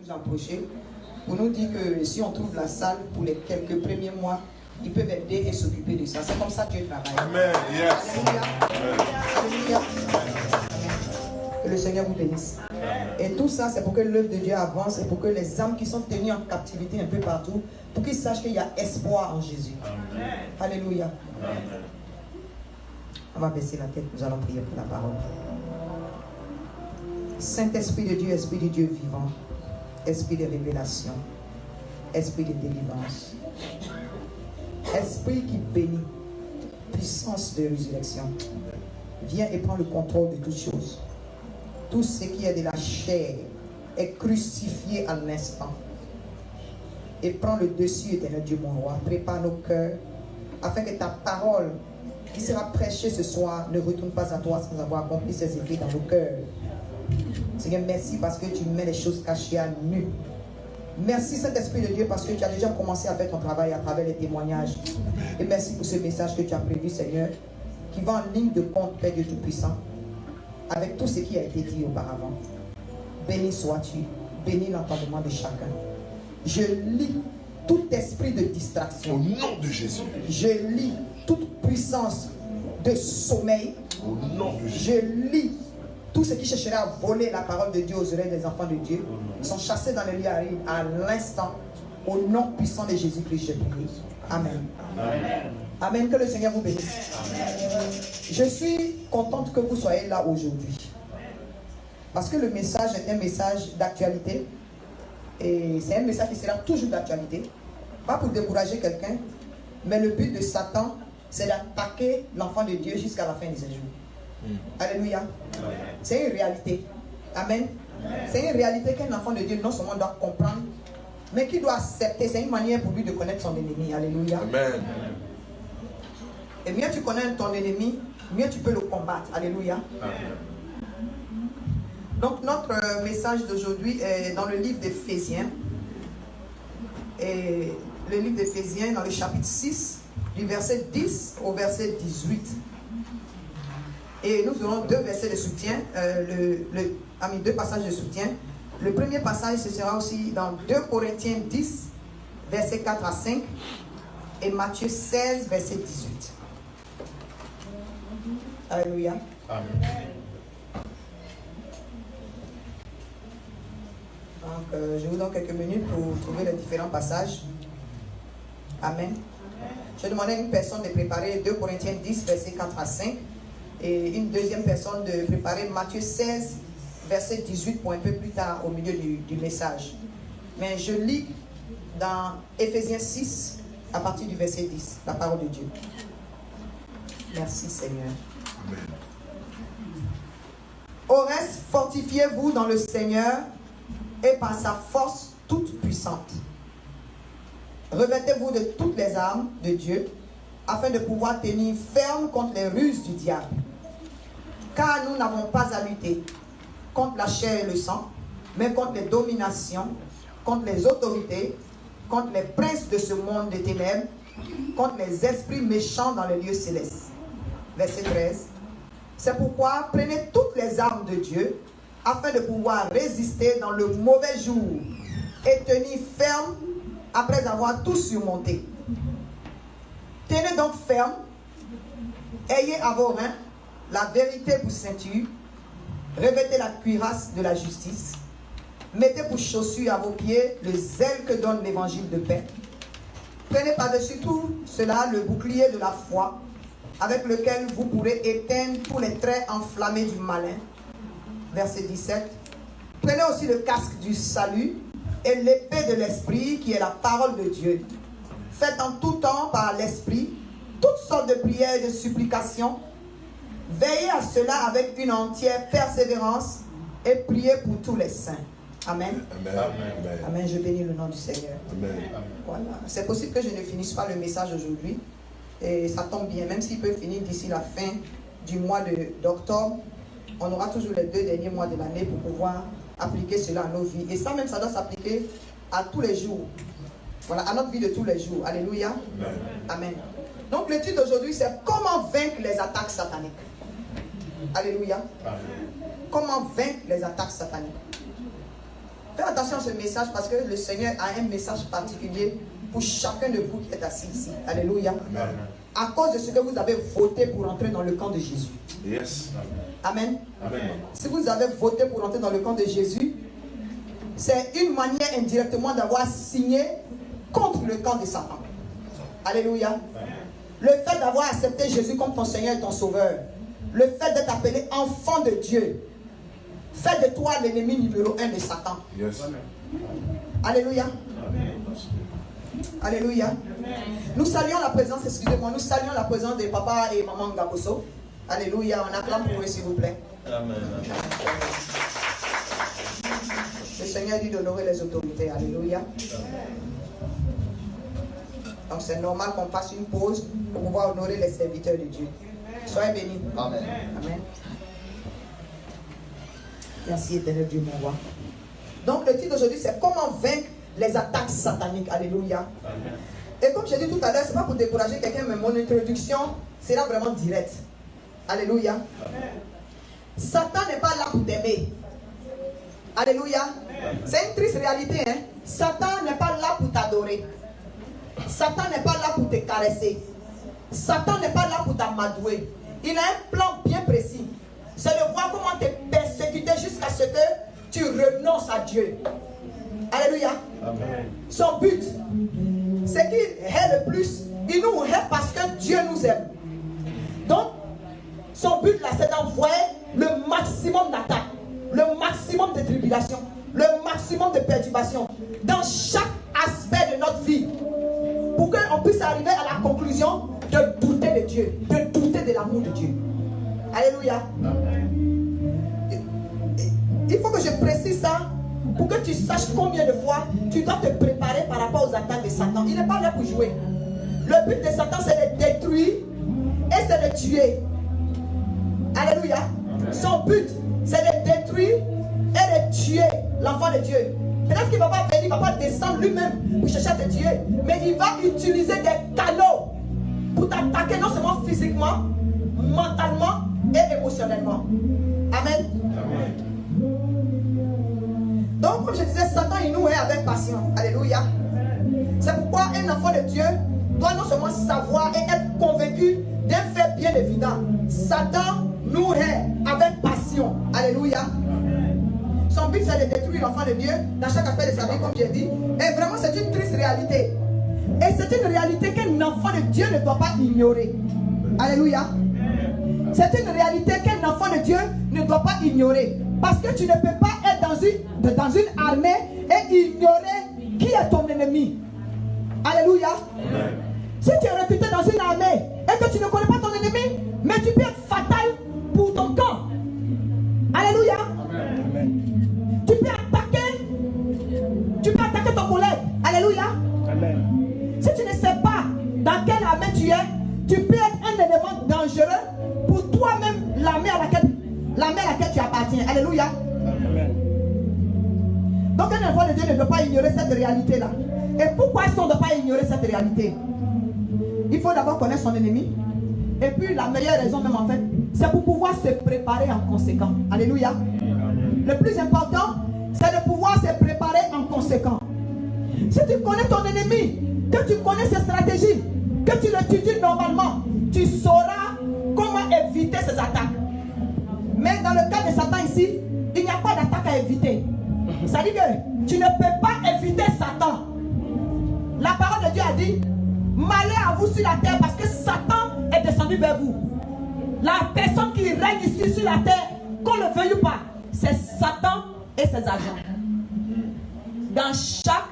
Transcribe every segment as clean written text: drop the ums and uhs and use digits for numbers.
nous approcher pour nous dire que si on trouve la salle pour les quelques premiers mois, ils peuvent aider et s'occuper de ça. C'est comme ça que Dieu travaille. Amen. Yes. Alléluia. Que le Seigneur vous bénisse. Et tout ça, c'est pour que l'œuvre de Dieu avance et pour que les âmes qui sont tenues en captivité un peu partout, pour qu'ils sachent qu'il y a espoir en Jésus. Amen. Alléluia. Amen. On va baisser la tête, nous allons prier pour la parole. Saint-Esprit de Dieu, Esprit de Dieu vivant, Esprit de révélation, Esprit de délivrance, Esprit qui bénit, puissance de résurrection, viens et prends le contrôle de toutes choses. Tout ce qui est de la chair est crucifié à l'instant. Et prends le dessus, éternel Dieu mon roi. Prépare nos cœurs afin que ta parole qui sera prêchée ce soir ne retourne pas à toi sans avoir accompli ses effets dans nos cœurs. Seigneur, merci parce que tu mets les choses cachées à nu. Merci Saint-Esprit de Dieu parce que tu as déjà commencé à faire ton travail à travers les témoignages. Et merci pour ce message que tu as prévu, Seigneur, qui va en ligne de compte, Père Dieu Tout-Puissant, avec tout ce qui a été dit auparavant. Béni sois-tu, bénis l'entendement de chacun. Je lis tout esprit de distraction. Au nom de Jésus. Je lis toute puissance de sommeil. Au nom de Jésus. Je lis tout ce qui chercherait à voler la parole de Dieu aux oreilles des enfants de Dieu. Ils sont chassés dans le lieu à l'instant. Au nom puissant de Jésus-Christ, je prie. Amen. Amen. Amen. Que le Seigneur vous bénisse. Amen. Je suis contente que vous soyez là aujourd'hui. Parce que le message est un message d'actualité. Et c'est un message qui sera toujours d'actualité. Pas pour décourager quelqu'un, mais le but de Satan, c'est d'attaquer l'enfant de Dieu jusqu'à la fin de ses jours. Alléluia. C'est une réalité. Amen. C'est une réalité qu'un enfant de Dieu non seulement doit comprendre, mais qui doit accepter. C'est une manière pour lui de connaître son ennemi. Alléluia. Amen. Et mieux tu connais ton ennemi, mieux tu peux le combattre. Alléluia. Amen. Donc notre message d'aujourd'hui est dans le livre d'Éphésiens. Et le livre d'Éphésiens dans le chapitre 6, du verset 10 au verset 18. Et nous aurons deux versets de soutien, deux passages de soutien. Le premier passage, ce sera aussi dans 2 Corinthiens 10, verset 4 à 5, et Matthieu 16, verset 18. Alléluia. Amen. Donc, je vous donne quelques minutes pour trouver les différents passages. Amen. Je demandais à une personne de préparer 2 Corinthiens 10, verset 4 à 5. Et une deuxième personne de préparer Matthieu 16, verset 18 pour un peu plus tard au milieu du message. Mais je lis dans Éphésiens 6 à partir du verset 10, la parole de Dieu. Merci Seigneur. Amen. Au reste, fortifiez-vous dans le Seigneur et par sa force toute puissante. Revêtez-vous de toutes les armes de Dieu afin de pouvoir tenir ferme contre les ruses du diable. Car nous n'avons pas à lutter contre la chair et le sang, mais contre les dominations, contre les autorités, contre les princes de ce monde des ténèbres, contre les esprits méchants dans les lieux célestes. Verset 13. C'est pourquoi prenez toutes les armes de Dieu afin de pouvoir résister dans le mauvais jour et tenir ferme après avoir tout surmonté. Tenez donc ferme, ayez à vos reins la vérité pour ceinture, revêtez la cuirasse de la justice, mettez pour chaussure à vos pieds le zèle que donne l'évangile de paix. Prenez par-dessus tout cela le bouclier de la foi, avec lequel vous pourrez éteindre tous les traits enflammés du malin. Verset 17. Prenez aussi le casque du salut et l'épée de l'esprit qui est la parole de Dieu. Faites en tout temps par l'esprit toutes sortes de prières et de supplications. Veillez à cela avec une entière persévérance et priez pour tous les saints. Amen. Amen. Amen. Amen. Je bénis le nom du Seigneur. Amen. Voilà. C'est possible que je ne finisse pas le message aujourd'hui. Et ça tombe bien. Même s'il peut finir d'ici la fin du mois d'octobre, on aura toujours les 2 derniers mois de l'année pour pouvoir appliquer cela à nos vies. Et ça même, ça doit s'appliquer à tous les jours. Voilà, à notre vie de tous les jours. Alléluia. Amen. Amen. Donc le titre d'aujourd'hui, c'est comment vaincre les attaques sataniques. Alléluia. Amen. Comment vaincre les attaques sataniques. Faites attention à ce message parce que le Seigneur a un message particulier pour chacun de vous qui est assis ici. Alléluia. Amen. À cause de ce que vous avez voté pour entrer dans le camp de Jésus. Yes. Amen. Amen. Si vous avez voté pour entrer dans le camp de Jésus, c'est une manière indirectement d'avoir signé contre le camp de Satan. Alléluia. Le fait d'avoir accepté Jésus comme ton Seigneur et ton Sauveur, le fait d'être appelé enfant de Dieu, fait de toi l'ennemi numéro 1 de Satan. Yes. Alléluia. Alléluia. Nous saluons la présence, excusez-moi, nous saluons la présence de papa et maman Ngaboso. Alléluia. On acclame pour eux, s'il vous plaît. Amen. Le Seigneur dit d'honorer les autorités. Alléluia. Donc c'est normal qu'on fasse une pause pour pouvoir honorer les serviteurs de Dieu. Soyez bénis. Amen. Amen. Merci éternel Dieu mon roi. Donc le titre d'aujourd'hui c'est comment vaincre les attaques sataniques. Alléluia. Amen. Et comme j'ai dit tout à l'heure, ce n'est pas pour décourager quelqu'un, mais mon introduction sera vraiment directe. Alléluia. Amen. Satan n'est pas là pour t'aimer. Alléluia. C'est une triste réalité. Hein? Satan n'est pas là pour t'adorer. Satan n'est pas là pour te caresser. Satan n'est pas là pour t'amadouer. Il a un plan bien précis. C'est de voir comment te persécuter jusqu'à ce que tu renonces à Dieu. Alléluia. Amen. Son but, c'est qu'il hait le plus. Il nous hait parce que Dieu nous aime. Donc, son but là, c'est d'envoyer le maximum d'attaques, le maximum de tribulations, le maximum de perturbations dans chaque aspect de notre vie. Pour qu'on puisse arriver à la conclusion de douter de Dieu, de douter de l'amour de Dieu. Alléluia. Il faut que je précise ça pour que tu saches combien de fois tu dois te préparer par rapport aux attaques de Satan. Il n'est pas là pour jouer. Le but de Satan, c'est de détruire et c'est de tuer. Alléluia. Son but, c'est de détruire et de tuer l'enfant de Dieu. Peut-être qu'il ne va pas venir, il ne va pas descendre lui-même pour chercher à te tuer, mais il va utiliser des canaux pour t'attaquer non seulement physiquement, mentalement et émotionnellement. Amen. Amen. Donc, comme je disais, Satan, il nous hait avec passion. Alléluia. C'est pourquoi un enfant de Dieu doit non seulement savoir et être convaincu d'un fait bien évident. Satan nous hait avec passion. Alléluia. Son but, c'est de détruire l'enfant de Dieu dans chaque aspect de sa vie, comme j'ai dit. Et vraiment, c'est une triste réalité. Et c'est une réalité qu'un enfant de Dieu ne doit pas ignorer. Alléluia. C'est une réalité qu'un enfant de Dieu ne doit pas ignorer. Parce que tu ne peux pas être dans une armée et ignorer qui est ton ennemi. Alléluia. Amen. Si tu es réputé dans une armée et que tu ne connais pas ton ennemi, mais tu peux être fatal pour ton camp. Alléluia. Amen. Tu peux attaquer ton collègue. Alléluia. Amen. Si tu ne sais pas dans quelle armée tu es, tu peux être un élément dangereux pour toi-même, l'armée à laquelle tu appartiens. Alléluia. Amen. Donc un enfant de Dieu ne doit pas ignorer cette réalité-là. Et pourquoi est-ce qu'on ne doit pas ignorer cette réalité? Il faut d'abord connaître son ennemi. Et puis la meilleure raison même en fait, c'est pour pouvoir se préparer en conséquent. Alléluia. Le plus important, c'est de pouvoir se préparer en conséquent. Si tu connais ton ennemi, que tu connais ses stratégies, que tu l'étudies normalement, tu sauras comment éviter ces attaques. Mais dans le cas de Satan ici, il n'y a pas d'attaque à éviter. Ça dit que tu ne peux pas éviter Satan. La parole de Dieu a dit, malheur à vous sur la terre parce que Satan est descendu vers vous. La personne qui règne ici sur la terre, qu'on le veuille ou pas, c'est Satan et ses agents. Dans chaque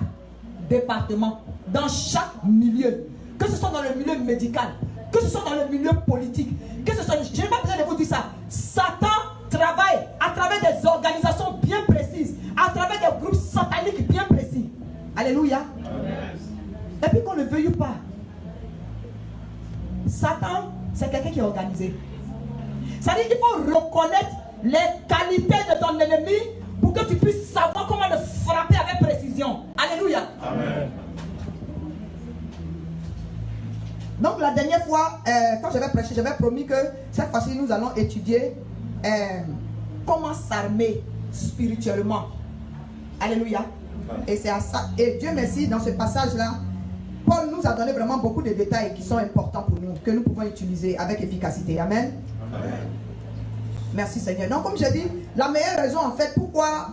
département, dans chaque milieu, que ce soit dans le milieu médical, que ce soit dans le milieu politique, que ce soit, je n'ai pas besoin de vous dire ça, Satan travaille à travers des organisations bien précises, à travers des groupes sataniques bien précis. Alléluia. Et puis qu'on le veuille ou pas, Satan, c'est quelqu'un qui est organisé. Ça dit qu'il faut reconnaître les qualités de ton ennemi pour que tu puisses savoir comment le frapper avec précision. Alléluia. Amen. Donc la dernière fois, quand j'avais prêché, j'avais promis que cette fois-ci, nous allons étudier comment s'armer spirituellement. Alléluia. Et c'est à ça. Et Dieu merci, dans ce passage-là, Paul nous a donné vraiment beaucoup de détails qui sont importants pour nous, que nous pouvons utiliser avec efficacité. Amen. Amen. Merci Seigneur. Donc comme j'ai dit, la meilleure raison en fait pourquoi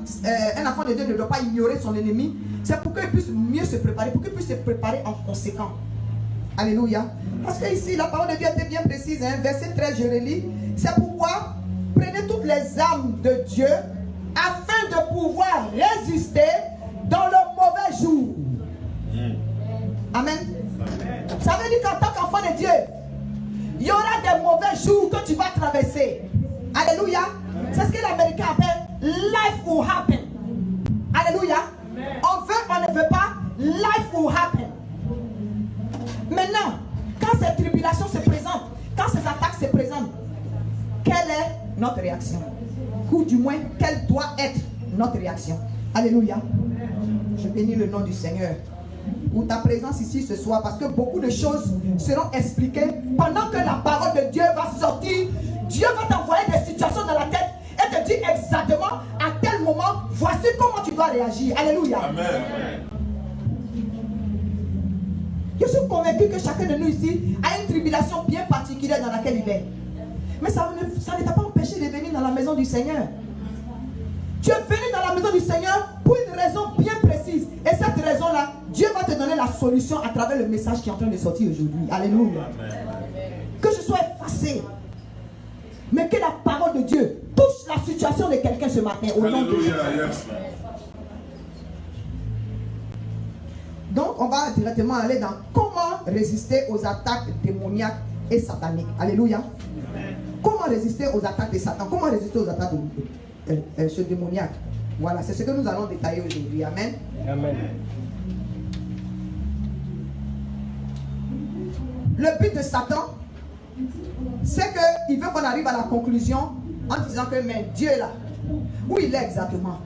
un enfant de Dieu ne doit pas ignorer son ennemi, c'est pour qu'il puisse mieux se préparer, pour qu'il puisse se préparer en conséquent. Alléluia. Parce que ici, la parole de Dieu était bien précise. Hein? Verset 13, je relis. C'est pourquoi prenez toutes les armes de Dieu afin de pouvoir résister dans le mauvais jour. Amen. Ça veut dire qu'en tant qu'enfant de Dieu, il y aura des mauvais jours que tu vas traverser. Alléluia. C'est ce que l'Américain appelle life will happen. Alléluia. On veut, on ne veut pas, life will happen. Maintenant, quand ces tribulations se présentent, quand ces attaques se présentent, quelle est notre réaction? Ou du moins, quelle doit être notre réaction? Alléluia. Je bénis le nom du Seigneur pour ta présence ici ce soir, parce que beaucoup de choses seront expliquées pendant que la parole de Dieu va sortir. Dieu va t'envoyer des situations dans la tête et te dire exactement à tel moment, voici comment tu dois réagir. Alléluia. Amen. Je suis convaincu que chacun de nous ici a une tribulation bien particulière dans laquelle il est. Mais ça ne t'a pas empêché de venir dans la maison du Seigneur. Tu es venu dans la maison du Seigneur pour une raison bien précise. Et cette raison-là, Dieu va te donner la solution à travers le message qui est en train de sortir aujourd'hui. Alléluia. Que je sois effacé, mais que la parole de Dieu touche la situation de quelqu'un ce matin au nom de Jésus. Donc, on va directement aller dans comment résister aux attaques démoniaques et sataniques. Alléluia. Comment résister aux attaques de Satan? Comment résister aux attaques démoniaques? Voilà, c'est ce que nous allons détailler aujourd'hui. Amen. Amen. Le but de Satan, c'est qu'il veut qu'on arrive à la conclusion en disant que mais Dieu là, où il est exactement?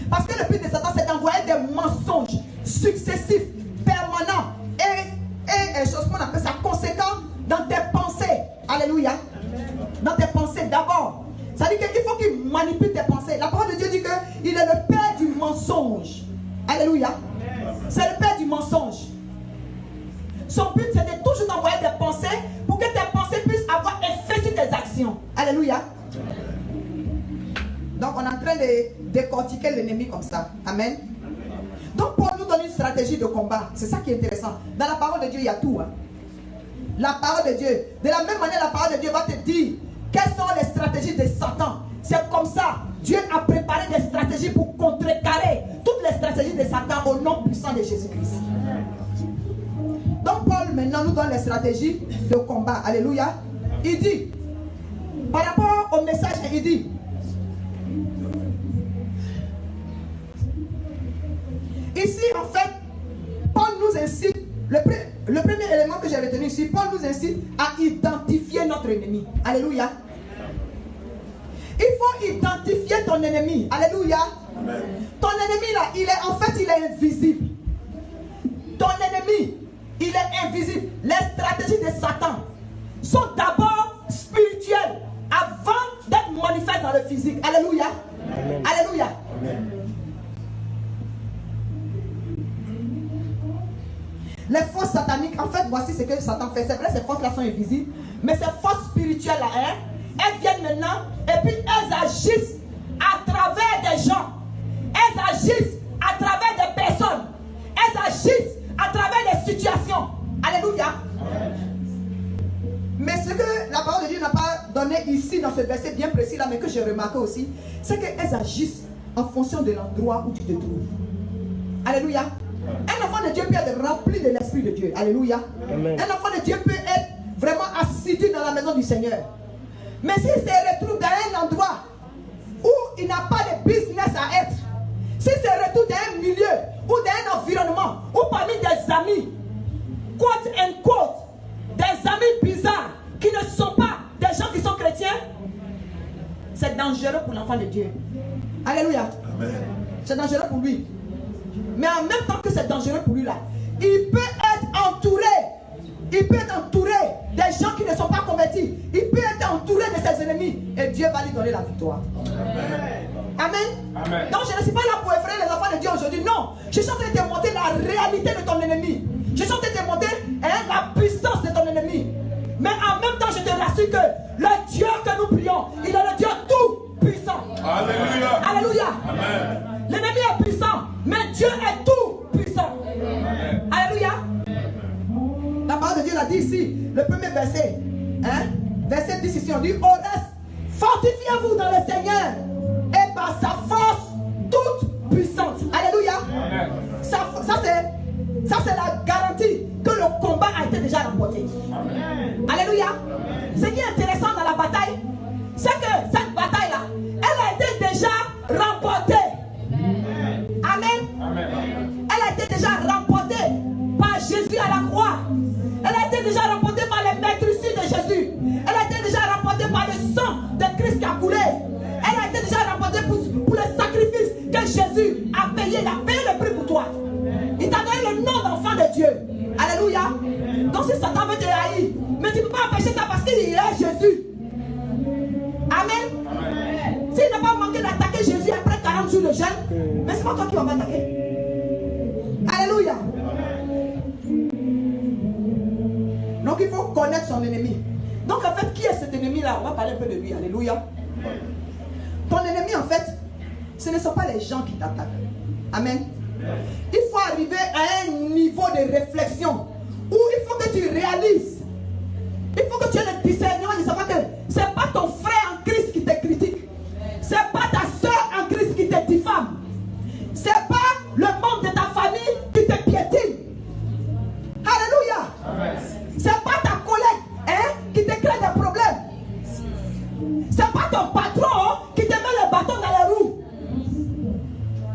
Parce que le but de Satan, c'est d'envoyer des mensonges successifs, permanents et chose qu'on appelle ça conséquent dans tes pensées. Alléluia. Dans tes pensées d'abord. Ça veut dire qu'il faut qu'il manipule tes pensées. La parole de Dieu dit qu'il est le père du mensonge. Alléluia. C'est le père du mensonge. Son but, c'est de toujours t'envoyer des pensées pour que tes pensées puissent avoir effet sur tes actions. Alléluia. Donc, on est en train de décortiquer l'ennemi comme ça. Amen. Donc, Paul nous donne une stratégie de combat. C'est ça qui est intéressant. Dans la parole de Dieu, il y a tout. Hein. La parole de Dieu. De la même manière, la parole de Dieu va te dire quelles sont les stratégies de Satan. C'est comme ça. Dieu a préparé des stratégies pour contrecarrer toutes les stratégies de Satan au nom puissant de Jésus-Christ. Donc, Paul maintenant nous donne les stratégies de combat. Alléluia. Il dit, par rapport au message, il dit, ici, en fait, Paul nous incite, le premier élément que j'ai retenu ici, Paul nous incite à identifier notre ennemi. Alléluia. Il faut identifier ton ennemi. Alléluia. Amen. Ton ennemi là, il est invisible. Ton ennemi, il est invisible. Les stratégies de Satan sont d'abord spirituelles avant d'être manifestes dans le physique. Alléluia. Amen. Alléluia. Amen. Les forces sataniques, en fait, voici ce que Satan fait. C'est vrai, ces forces-là sont invisibles, mais ces forces spirituelles-là, hein, elles viennent maintenant et puis elles agissent à travers des gens. Elles agissent à travers des personnes. Elles agissent à travers des situations. Alléluia. Mais ce que la parole de Dieu n'a pas donné ici dans ce verset bien précis là, mais que j'ai remarqué aussi, c'est qu'elles agissent en fonction de l'endroit où tu te trouves. Alléluia. Un enfant de Dieu peut être rempli de l'Esprit de Dieu. Alléluia. Amen. Un enfant de Dieu peut être vraiment assidu dans la maison du Seigneur. Mais s'il se retrouve dans un endroit où il n'a pas de business à être, s'il se retrouve dans un milieu ou dans un environnement ou parmi des amis, quote and quote, des amis bizarres qui ne sont pas des gens qui sont chrétiens, c'est dangereux pour l'enfant de Dieu. Alléluia. Amen. C'est dangereux pour lui. Mais en même temps que c'est dangereux pour lui là, il peut être entouré. Il peut être entouré des gens qui ne sont pas convertis. Il peut être entouré de ses ennemis. Et Dieu va lui donner la victoire. Amen. Amen. Amen. Donc je ne suis pas là pour effrayer les enfants aujourd'hui. Non, je suis en train de te montrer la réalité de ton ennemi. Je suis en train de te montrer la puissance de ton ennemi. Mais en même temps, je te rassure que le Dieu que nous prions, il est le Dieu tout puissant. Alléluia. Alléluia. Amen. L'ennemi est puissant, mais Dieu est tout puissant. Alléluia. La parole de Dieu l'a dit ici, le premier verset. Verset 10 ici, on dit: au reste, fortifiez-vous dans le Seigneur et par sa force toute puissante. Alléluia. Ça c'est la garantie que le combat a été déjà remporté. Alléluia. Ce qui est intéressant dans la bataille, c'est que cette bataille-là, elle a été déjà remportée. Amen. Elle a été déjà remportée par Jésus à la croix. Elle a été déjà remportée par les maîtrisures de Jésus. Elle a été déjà remportée par le sang de Christ qui a coulé. Elle a été déjà remportée pour le sacrifice que Jésus a payé. Il a payé le prix pour toi. Il t'a donné le nom d'enfant de Dieu. Alléluia. Donc si Satan veut te haïr, mais tu ne peux pas empêcher ça parce qu'il est Jésus. Amen. S'il n'a pas manqué d'attaquer Jésus après 40 jours de jeûne, mais c'est pas toi qui vas m'attaquer. Alléluia. Donc il faut connaître son ennemi. Donc en fait, qui est cet ennemi-là? On va parler un peu de lui. Alléluia. Ton ennemi, en fait, ce ne sont pas les gens qui t'attaquent. Amen. Il faut arriver à un niveau de réflexion où il faut que tu réalises. Il faut que tu aies le discernement de savoir que ce n'est pas ton frère en Christ qui te critique. Ce n'est pas ta soeur en Christ qui te diffame. Ce n'est pas le membre de ta famille qui te piétine. Alléluia. Ce n'est pas ta collègue qui te crée des problèmes. Ce n'est pas ton patron qui te met le bâton dans les roues.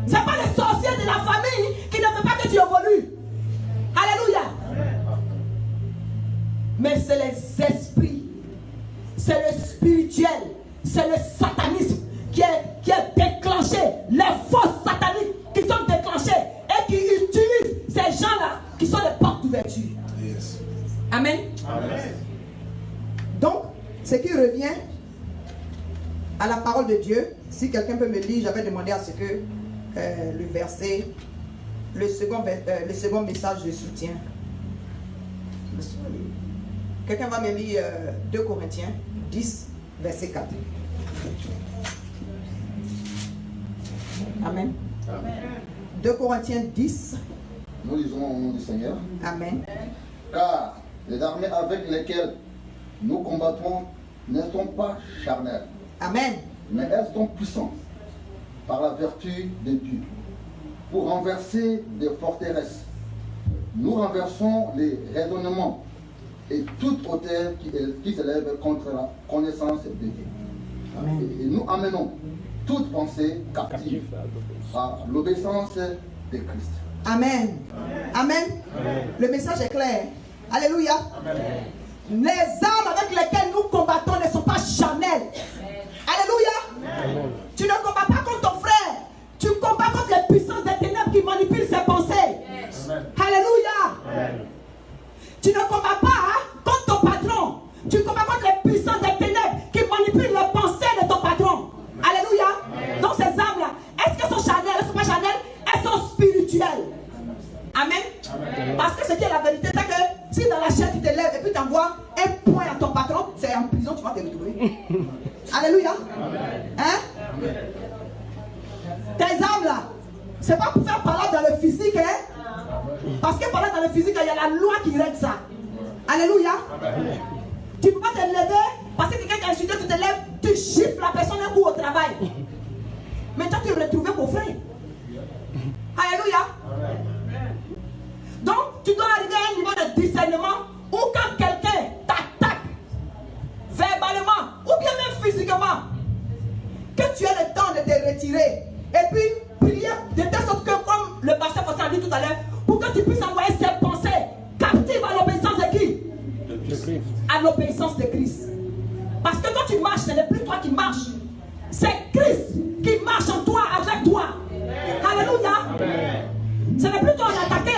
Ce n'est pas les sorciers de la famille qui ne veulent pas que tu évolues. Alléluia. Mais c'est les esprits, c'est le spirituel, c'est le satanisme qui est déclenché, les forces sataniques qui sont déclenchées et qui utilisent ces gens-là qui sont les portes d'ouverture. Yes. Amen. Amen. Donc, ce qui revient à la parole de Dieu, si quelqu'un peut me lire, j'avais demandé à ce que le verset, le second message de soutien. Quelqu'un va me lire 2 Corinthiens 10, verset 4. Amen. Amen. 2 Corinthiens 10. Nous lisons au nom du Seigneur. Amen. Car les armées avec lesquelles nous combattons ne sont pas charnelles, Amen. mais elles sont puissantes par la vertu de Dieu pour renverser des forteresses. Nous renversons les raisonnements et toute hauteur qui s'élève contre la connaissance de Dieu. Amen. Et nous amenons toute pensée captive à l'obéissance de Christ. Amen. Amen. Le message est clair. Alléluia. Les armes avec lesquelles nous combattons ne sont pas charnelles. Alléluia. Tu ne combats pas contre ton frère. Tu combats contre les puissances des ténèbres qui manipulent ses pensées. Alléluia. Tu ne combats pas contre ton patron. Tu combats contre les puissances des ténèbres qui manipulent les pensées de ton patron. Alléluia. Donc ces armes-là, est-ce qu'elles sont charnelles? Elles ne sont pas charnelles. Elles sont spirituelles. Amen. Parce que ce qui est la vérité, c'est que si dans la chair tu te lèves et puis tu envoies un point à ton patron, c'est en prison, tu vas te retrouver. Alléluia. Hein? Tes armes là, c'est pas pour faire parler dans le physique, hein? Parce que parler dans le physique, il y a la loi qui règle ça. Alléluia. Tu ne peux pas te lever parce que quelqu'un qui a insulté, tu te lèves, tu chiffres la personne un coup au travail. Mais toi tu es retrouvé pour frère. Alléluia. Donc, tu dois arriver à un niveau de discernement où quand quelqu'un t'attaque verbalement ou bien même physiquement, que tu aies le temps de te retirer et puis prier de telle sorte que, comme le pasteur Fossin a dit tout à l'heure, pour que tu puisses envoyer ses pensées captives à l'obéissance de qui? De Christ. À l'obéissance de Christ. Parce que quand tu marches, ce n'est plus toi qui marches, c'est Christ qui marche en toi, avec toi. Alléluia. Ce n'est plus toi qui attaqué.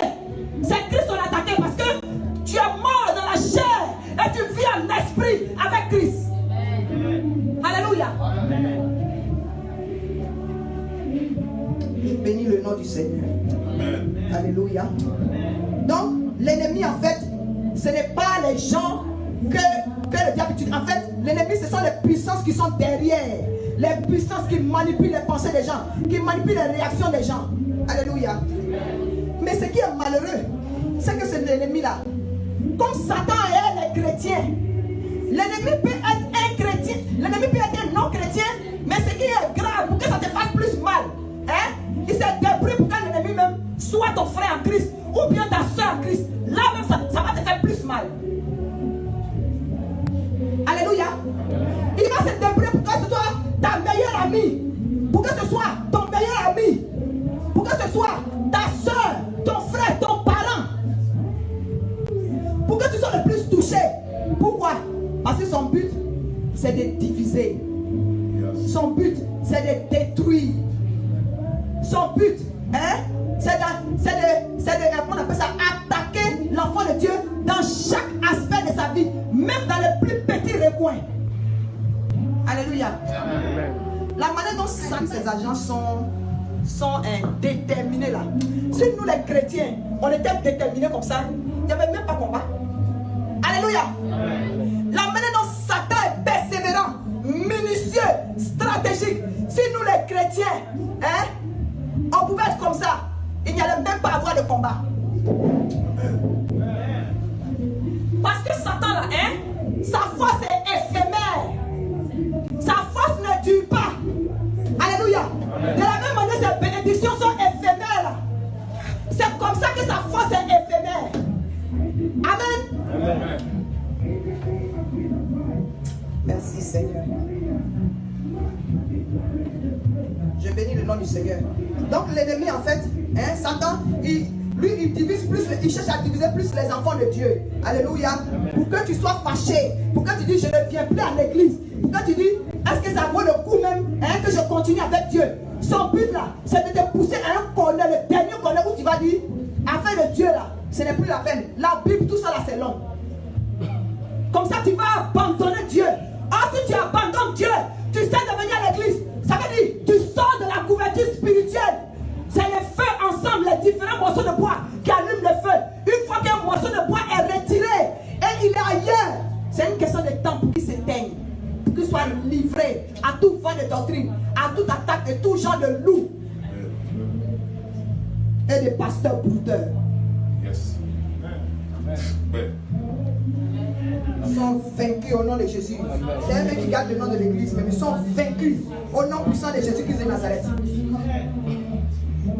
C'est Christ qui l'a attaqué parce que tu es mort dans la chair et tu vis en esprit avec Christ. Alléluia. Je bénis le nom du du Seigneur. Amen. Alléluia. Donc, l'ennemi, en fait, ce n'est pas les gens que le diable utilise. En fait, l'ennemi, ce sont les puissances qui sont derrière. Les puissances qui manipulent les pensées des gens, qui manipulent les réactions des gens. Alléluia. Mais ce qui est malheureux, c'est que c'est l'ennemi-là. Comme Satan est les chrétiens, l'ennemi peut être un chrétien, l'ennemi peut être un non-chrétien, mais ce qui est grave, pour que ça te fasse plus mal, hein, il s'est débrouillé pour que l'ennemi même soit ton frère en Christ, ou bien ta soeur en Christ. Là même, ça va te faire plus mal. Alléluia. Il va se débrouiller pour que ce soit ta meilleure amie, pour que ce soit ton meilleur ami, pour que ce soit ta soeur, ton frère, ton parent, pour que tu sois le plus touché. Pourquoi? Parce que son but, c'est de diviser. Son but, c'est de détruire. Son but, hein, c'est de, comment on appelle ça, attaquer l'enfant de Dieu dans chaque aspect de sa vie, même dans les plus petits recoins. Alléluia. La manière dont ces agents sont déterminés là. Si nous les chrétiens, on était déterminés comme ça, il n'y avait même pas combat. Alléluia. La manière dont Satan est persévérant, minutieux, stratégique. Si nous les chrétiens, hein, on pouvait être comme ça, il n'y allait même pas avoir de combat. Parce que Satan là, hein, sa force est éphémère. Sa force ne dure pas. Alléluia. De la même manière, ses bénédictions sont éphémères. C'est comme ça que sa force est éphémère. Amen. Amen. Merci Seigneur. Je bénis le nom du Seigneur. Donc l'ennemi en fait, hein, Satan, il divise plus, il cherche à diviser plus les enfants de Dieu. Alléluia. Pour que tu sois fâché, pour que tu dis je ne viens plus à l'église, pour que tu dis est-ce que ça vaut le coup même, hein, que je continue avec Dieu. Son but là, c'est de te pousser à un corner, le dernier corner où tu vas dire afin de Dieu là, ce n'est plus la peine. La Bible, tout ça là c'est long. Comme ça tu vas abandonner Dieu. Ah, si tu abandonnes Dieu, tu sais de venir à l'église. Ça veut dire tu sors de la couverture spirituelle. C'est les feux ensemble, les différents morceaux de bois qui allument le feu. Une fois qu'un morceau de bois est retiré et il est ailleurs, c'est une question de temps pour qu'il s'éteigne, pour qu'il soit livré à tout vent de doctrine, à toute attaque de tout genre de loup et de pasteurs brouteurs. Yes. Amen. Ils sont vaincus au nom de Jésus. C'est eux qui gardent le nom de l'église, mais ils sont vaincus au nom puissant de Jésus-Christ de Nazareth.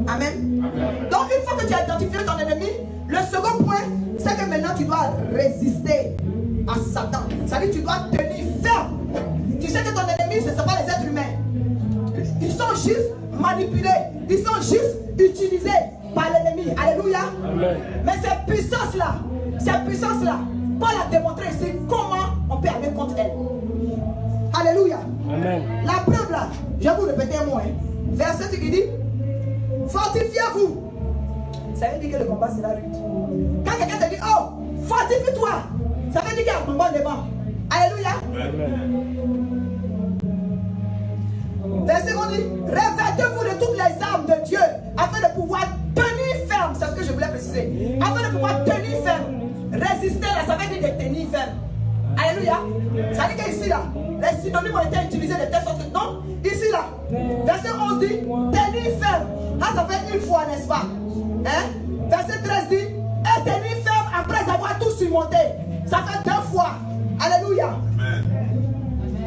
Amen. Donc une fois que tu as identifié ton ennemi, le second point, c'est que maintenant tu dois résister à Satan. Ça veut dire que tu dois tenir ferme. Tu sais que ton ennemi, ce ne sont pas les êtres humains. Ils sont juste manipulés. Ils sont juste utilisés par l'ennemi. Alléluia. Amen. Mais ces puissances-là, Paul a démontré ici comment on peut aller contre elles. Alléluia. Amen. La preuve là, je vais vous répéter un mot. Hein. Verset qui dit fortifiez-vous. Ça veut dire que le combat sera rude. Quand quelqu'un te dit oh, fortifie-toi, ça veut dire qu'il y a un combat devant. Alléluia. Verset on dit revêtez-vous de toutes les armes de Dieu afin de pouvoir tenir ferme. C'est ce que je voulais préciser. Afin de pouvoir tenir ferme. Résister là, ça veut dire de tenir ferme. Alléluia. Ça veut dire qu'ici là, les synonymes ont été utilisés de telle sorte que non. Ici là, verset 11 dit tenir ferme. Ah, ça fait une fois, n'est-ce pas? Hein? Verset 13 dit et tenir ferme après avoir tout surmonté. Ça fait 2 fois. Alléluia. Amen.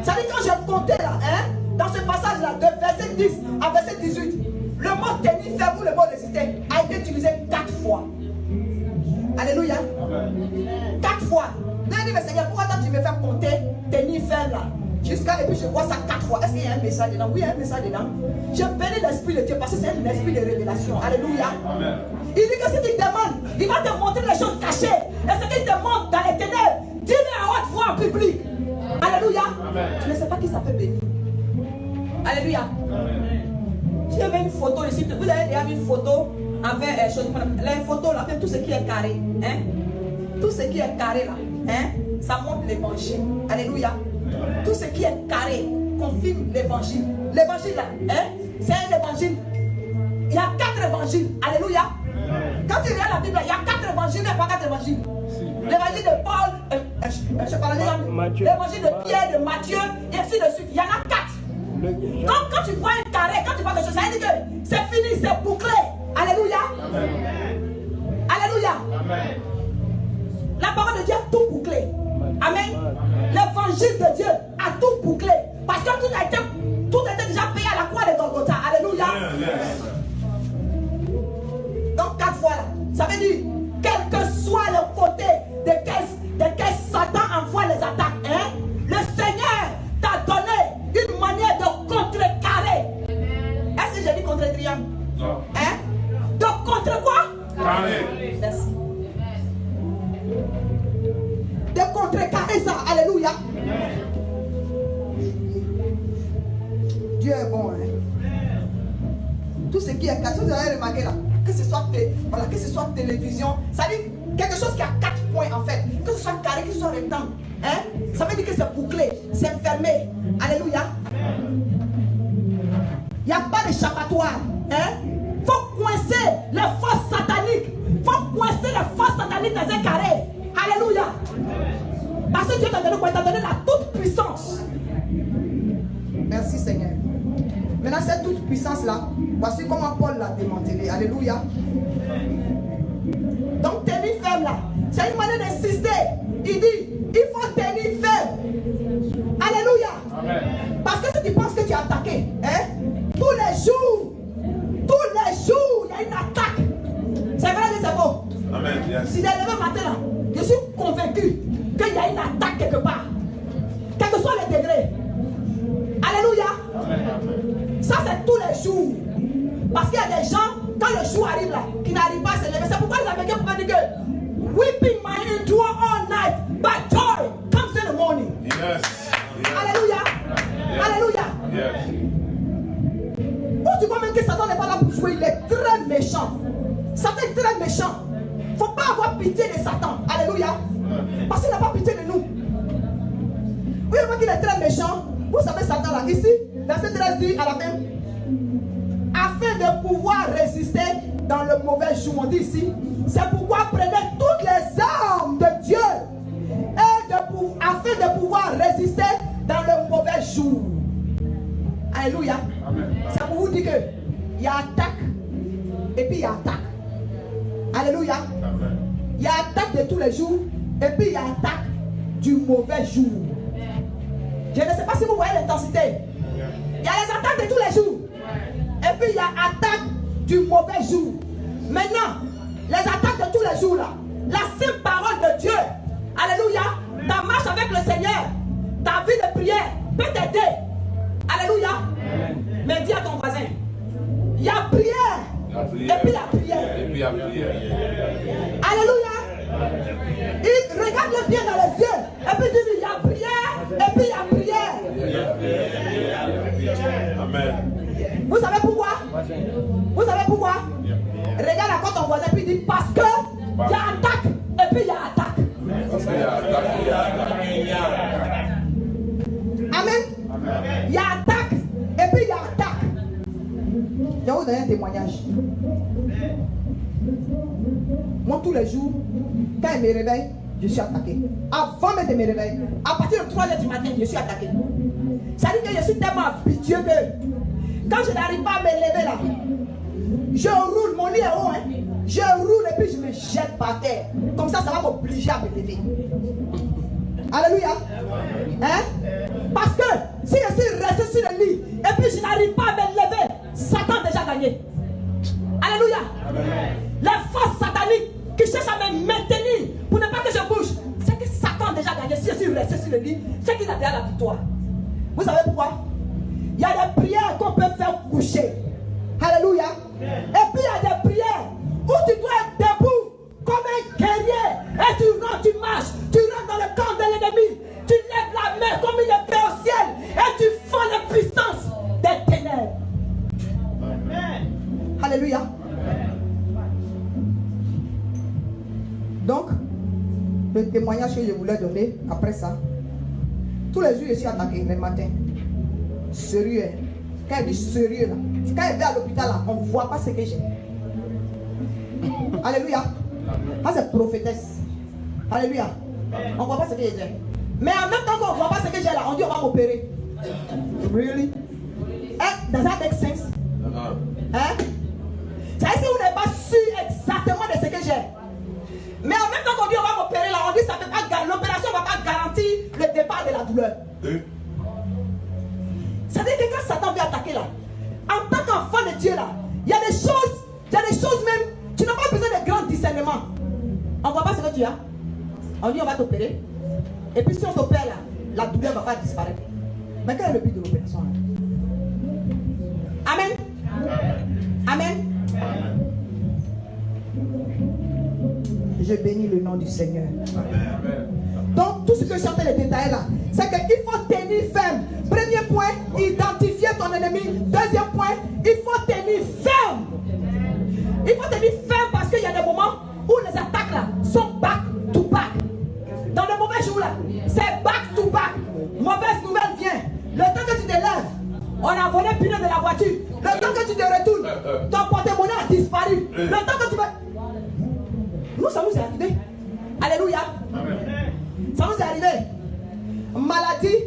Ça veut dire quand j'ai compté là, hein, dans ce passage là, de verset 10 à verset 18, le mot tenir ferme ou le mot résister a été utilisé 4 fois. Alléluia. 4 fois. Là, il dit, mais Seigneur, pourquoi toi tu me fais compter, tenir ferme là? Jusqu'à, et puis je vois ça 4 fois. Est-ce qu'il y a un message dedans? Oui, il y a un message dedans. Je bénis l'Esprit de Dieu parce que c'est un esprit de révélation. Alléluia. Amen. Il dit que si tu demandes, il va te montrer les choses cachées. Et ce qu'il te montre dans les ténèbres, dis-le à haute voix en public. Alléluia. Amen. Je ne sais pas qui ça peut bénir. Alléluia. Si j'avais une photo ici, vous avez déjà vu une photo avec les photos là, tout ce qui est carré. Hein? Tout ce qui est carré là, hein? Ça montre l'évangile. Alléluia. Tout ce qui est carré confirme l'évangile. L'évangile là, hein? C'est un évangile. Il y a 4 évangiles. évangiles. Alléluia. Quand tu regardes la Bible, il y a 4 évangiles, il n'y a pas 4 évangiles. L'évangile de Paul, je parlais l'évangile de Pierre, de Matthieu, et ainsi de suite. Il y en a 4. Quand tu vois un carré, quand tu vois quelque chose, ça veut dire que c'est fini, c'est bouclé. Alléluia. Alléluia. La parole de Dieu a tout bouclé. Amen. L'évangile de Dieu a tout bouclé. Parce que tout a été déjà payé à la croix de Golgotha. Alléluia. Donc 4 fois là. Ça veut dire, quel que soit le côté de quel Satan envoie les attaques, hein, le Seigneur t'a donné une manière de contrecarrer. Est-ce que j'ai dit contre triangle? Non. Hein? De contre quoi? Carré. Merci. De contrecarrer ça. Alléluia. Dieu est bon. Hein? Tout ce qui est caché, vous avez remarqué là, que ce soit télévision, ça dit quelque chose qui a 4 points en fait, que ce soit carré, que ce soit rectangle, hein? Ça veut dire que c'est bouclé, c'est fermé. Alléluia. Il n'y a pas d'échappatoire. Hein? Faut coincer les forces sataniques. Faut coincer les forces sataniques dans un carré. Alléluia. Parce que Dieu t'a donné quoi? Il t'a donné la toute puissance. Merci Seigneur. Maintenant, cette toute puissance-là, voici comment Paul l'a démantelée. Alléluia. Donc, tenir ferme là, c'est une manière d'insister. Il dit, il faut tenir ferme. Alléluia. Amen. Parce que si tu penses que tu es attaqué, hein, tous les jours, il y a une attaque. C'est vrai que c'est faux. Amen. Yes. Si dès le matin là, je suis convaincu qu'il y a une attaque quelque part. Quel que soit le degré. Alléluia. Amen. Ça c'est tous les jours. Parce qu'il y a des gens, quand le jour arrive là, qui n'arrivent pas à se lever. C'est pourquoi les Américains peuvent dire que weeping may endure all night, but joy comes in the morning. Yes. Alléluia. Yes. Alléluia. Yes. Où tu vois même que Satan n'est pas là pour jouer, il est très méchant. Satan est très méchant. Il ne faut pas avoir pitié de Satan. Alléluia. Parce qu'il n'a pas pitié de nous. Vous voyez qu'il est très méchant. Vous savez Satan là, ici, verset 13 dit à la fin, afin de pouvoir résister dans le mauvais jour. On dit ici, c'est pourquoi prenez toutes les armes de Dieu afin de pouvoir résister dans le mauvais jour. Alléluia. Ça pour vous dire que il y a attaque et puis il y a attaque. Alléluia. Il y a attaque de tous les jours et puis il y a attaque du mauvais jour. Je ne sais pas si vous voyez l'intensité. Il y a les attaques de tous les jours. Et puis il y a attaque du mauvais jour. Maintenant, les attaques de tous les jours là, la simple parole de Dieu, alléluia, ta marche avec le Seigneur, ta vie de prière peut t'aider. Alléluia. Mais dis à ton voisin, il y a prière. Et puis la prière. Alléluia. Il regarde bien dans les yeux. Et puis dit, il y a prière. Et puis il y a prière. Amen. Vous savez pourquoi? Vous savez pourquoi? Regarde à quoi ton voisin puis dit parce que il y a attaque et puis il y a attaque. Amen. Il y a attaque et puis il y a attaque. Je vais vous donner un témoignage. Moi tous les jours, quand je me réveille, je suis attaqué. Avant même de me réveiller, à partir de 3h du matin, je suis attaqué. Ça veut dire que je suis tellement habitué que quand je n'arrive pas à me lever là, je roule, mon lit est haut, hein. Je roule et puis je me jette par terre. Comme ça va m'obliger à me lever. Alléluia. Hein? Parce que si je suis resté sur le lit et puis je n'arrive pas à me lever, Satan a déjà gagné. Alléluia. Les forces sataniques qui cherchent à me maintenir pour ne pas que je bouge, c'est que Satan a déjà gagné. Si je suis resté sur le lit, c'est qu'il a déjà la victoire. Vous savez pourquoi? Il y a des prières qu'on peut faire coucher. Alléluia. Et puis il y a des prières où tu dois être debout comme un guerrier. Et tu rentres, tu marches, tu rentres dans le camp de l'ennemi. Tu lèves la main comme une épée au ciel. Et tu fends la puissance des ténèbres. Amen. Alléluia. Donc, le témoignage que je voulais donner après ça, tous les jours je suis attaqué le matin. Sérieux. Quand il dit sérieux là, quand il va à l'hôpital là, on ne voit pas ce que j'ai. Alléluia. Ça c'est prophétesse. Alléluia. On ne voit pas ce que j'ai. Mais en même temps qu'on ne voit pas ce que j'ai là, on dit on va m'opérer. Really? Does that make sense? Hein? Ça veut dire que vous n'êtes pas sûr exactement de ce que j'ai. Mais en même temps qu'on dit on va m'opérer là, on dit ça peut pas, l'opération ne va pas garantir le départ de la douleur. Ça veut dire que quand Satan vient attaquer là, en tant qu'enfant de Dieu là, il y a des choses même, tu n'as pas besoin de grand discernement. On ne voit pas ce que tu as. On dit on va t'opérer. Et puis si on t'opère là, la douleur ne va pas disparaître. Mais quel est le but de l'opération là? Amen. Amen. Je bénis le nom du Seigneur. Amen. Donc tout ce que je suis en train de détailler là, c'est qu'il faut tenir ferme. Premier point, identifier ton ennemi. Deuxième point, il faut tenir ferme. Il faut tenir ferme parce qu'il y a des moments où les attaques là sont back to back. Dans le mauvais jour là, c'est back to back. Mauvaise nouvelle vient. Le temps que tu te lèves, on a volé le pneu de la voiture. Le temps que tu te retournes, ton porte-monnaie a disparu. Le temps que tu vas... Nous, ça nous est arrivé. Alléluia. Amen. Ça nous est arrivé. Maladie.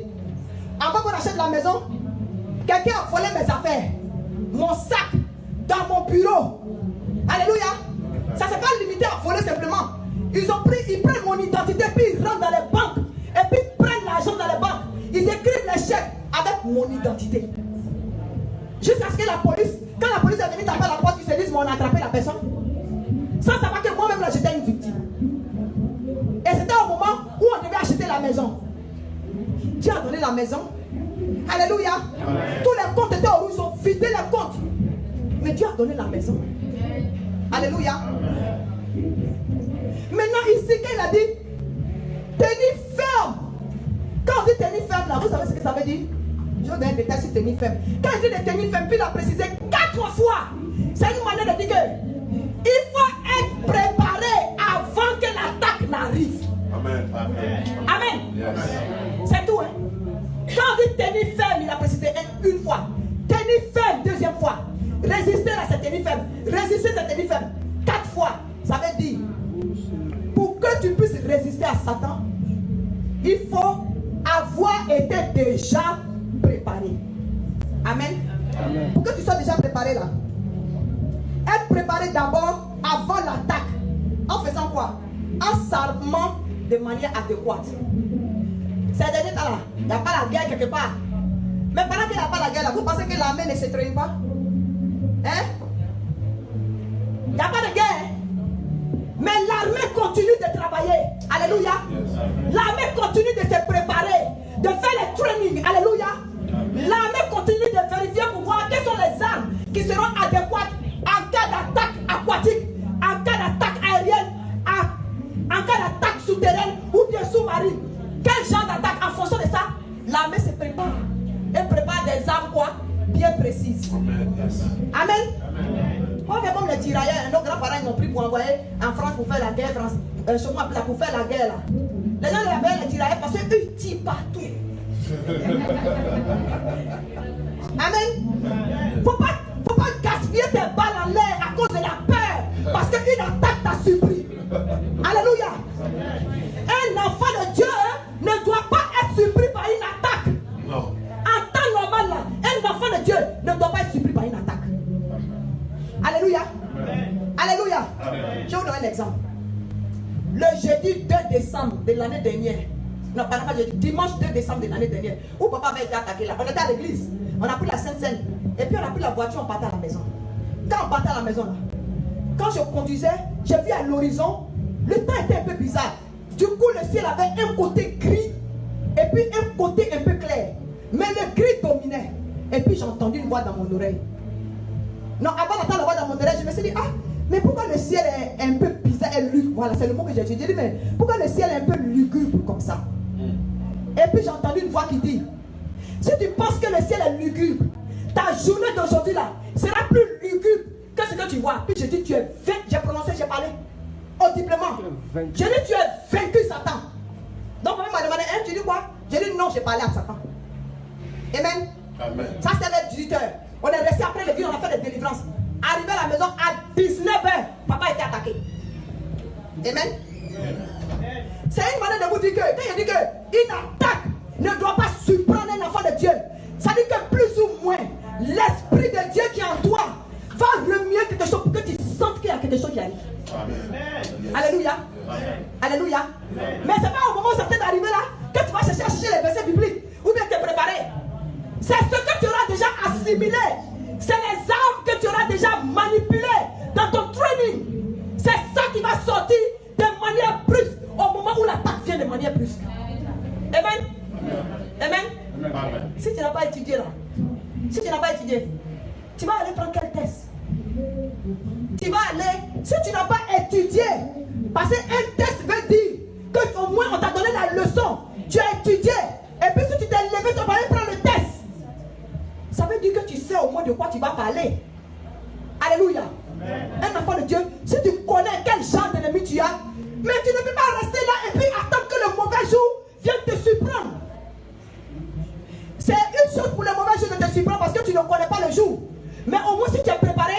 Avant qu'on achète la maison, quelqu'un a volé mes affaires. Mon sac dans mon bureau. Alléluia. Ça ne s'est pas limité à voler simplement. Ils prennent mon identité, puis ils rentrent dans les banques. Et puis ils prennent l'argent dans les banques. Ils écrivent les chèques avec mon identité. Jusqu'à ce que la police, quand la police est venue taper à la porte, ils se disent, mais on a attrapé la personne. Sans savoir que moi-même là, j'étais une victime. Et c'était au moment où on devait acheter la maison. Dieu a donné la maison. Alléluia. Amen. Tous les comptes étaient au rouge, ils ont vidé les comptes. Mais Dieu a donné la maison. Alléluia. Amen. Maintenant ici, quand il a dit, tenir ferme. Quand on dit tenir ferme là, vous savez ce que ça veut dire? Je vais donner des détails sur tenir ferme. Quand il dit de tenir ferme, puis il a précisé 4 fois. C'est une manière de dire que il faut être préparé avant que l'attaque n'arrive. Amen. Amen. Amen. Yes. C'est tout. Hein? Quand on dit tenir ferme, il a précisé une fois. Tenir ferme, deuxième fois. Résister là, c'est tenir ferme. Résister, c'est tenir ferme. 4 fois. Ça veut dire, pour que tu puisses résister à Satan, il faut avoir été déjà préparé. Amen. Amen. Pour que tu sois déjà préparé là. Être préparé d'abord avant l'attaque. En faisant quoi? En s'armant de manière adéquate. Ces derniers temps là, il n'y a pas la guerre quelque part. Mais pendant qu'il n'y a pas la guerre là, vous pensez que l'armée ne se traîne pas? Hein? Il n'y a pas de guerre. Mais l'armée continue de travailler. Alléluia. L'armée continue de se préparer, de faire les trainings. Alléluia. L'armée continue de vérifier pour voir quelles sont les armes qui seront adéquates en cas d'attaque aquatique, en cas d'attaque aérienne, en cas d'attaque souterraine ou bien sous-marine. Quel genre d'attaque? En fonction de ça, l'armée se prépare. Elle prépare des armes quoi? Bien précises. Amen. Amen. Amen. On fait comme les tirailleurs. Nos grands-parents ils ont pris pour envoyer en France pour faire la guerre. Chez moi, pour faire la guerre là. Les gens ils appellent les tirailleurs parce qu'ils tirent partout. Amen. Faut pas gaspiller tes balles en l'air à cause de la peur. Parce qu'une attaque t'a surpris. Alléluia. Un enfant de Dieu ne doit pas être surpris par une attaque. Non. En temps normal, là, un enfant de Dieu ne doit pas être surpris par une attaque. Alléluia. Amen. Alléluia. Amen. Je vais vous donner un exemple. Le jeudi 2 décembre de l'année dernière, non, pas jeudi, dimanche 2 décembre de l'année dernière, où papa avait été attaqué là, on était à l'église, on a pris la Sainte Seine, et puis on a pris la voiture, on partait à la maison. Quand on partait à la maison là, quand je conduisais, j'ai vu à l'horizon, le temps était un peu bizarre. Du coup, le ciel avait un côté gris, et puis un côté un peu clair. Mais le gris dominait. Et puis j'ai entendu une voix dans mon oreille. Non, avant d'entendre la voix dans mon oreille, je me suis dit, ah, mais pourquoi le ciel est un peu bizarre et lugubre? Voilà, c'est le mot que j'ai dit. Mais pourquoi le ciel est un peu lugubre comme ça? Et puis j'ai entendu une voix qui dit, si tu penses que le ciel est lugubre, ta journée d'aujourd'hui là sera plus lugubre que ce que tu vois. Puis j'ai dit, tu es vaincu. J'ai prononcé, j'ai parlé audiblement. J'ai dit, tu es vaincu, Satan. Donc, maman m'a demandé, hein, tu dis quoi? J'ai dit, non, j'ai parlé à Satan. Amen. Amen. Ça, c'était vers 18h. On est resté après l'église, on a fait des délivrances. Arrivé à la maison à 19h, papa était attaqué. Amen. C'est une manière de vous dire que, quand il dit qu'une attaque ne doit pas surprendre un enfant de Dieu, ça dit que plus ou moins, l'Esprit de Dieu qui est en toi va remuer quelque chose pour que tu sentes qu'il y a quelque chose qui arrive. Amen. Alléluia. Amen. Alléluia. Amen. Mais ce n'est pas au moment où ça t'est arrivé là que tu vas chercher les versets bibliques ou bien te préparer. C'est ce que tu auras déjà assimilé. C'est les armes que tu auras déjà manipulées dans ton training. C'est ça qui va sortir de manière brusque au moment où l'attaque vient de manière brusque. Amen. Amen. Amen. Si tu n'as pas étudié là, si tu n'as pas étudié, tu vas aller prendre quel test? Tu vas aller, si tu n'as pas étudié, parce qu'un test veut dire qu'au moins on t'a donné la leçon, tu as étudié, et puis si tu t'es levé, tu vas aller prendre le test. Ça veut dire que tu sais au moins de quoi tu vas parler. Alléluia. Amen. Un enfant de Dieu, si tu connais quel genre d'ennemi tu as, mais tu ne peux pas rester là et puis attendre que le mauvais jour vienne te surprendre. C'est une chose pour le mauvais jour de te surprendre parce que tu ne connais pas le jour. Mais au moins si tu es préparé,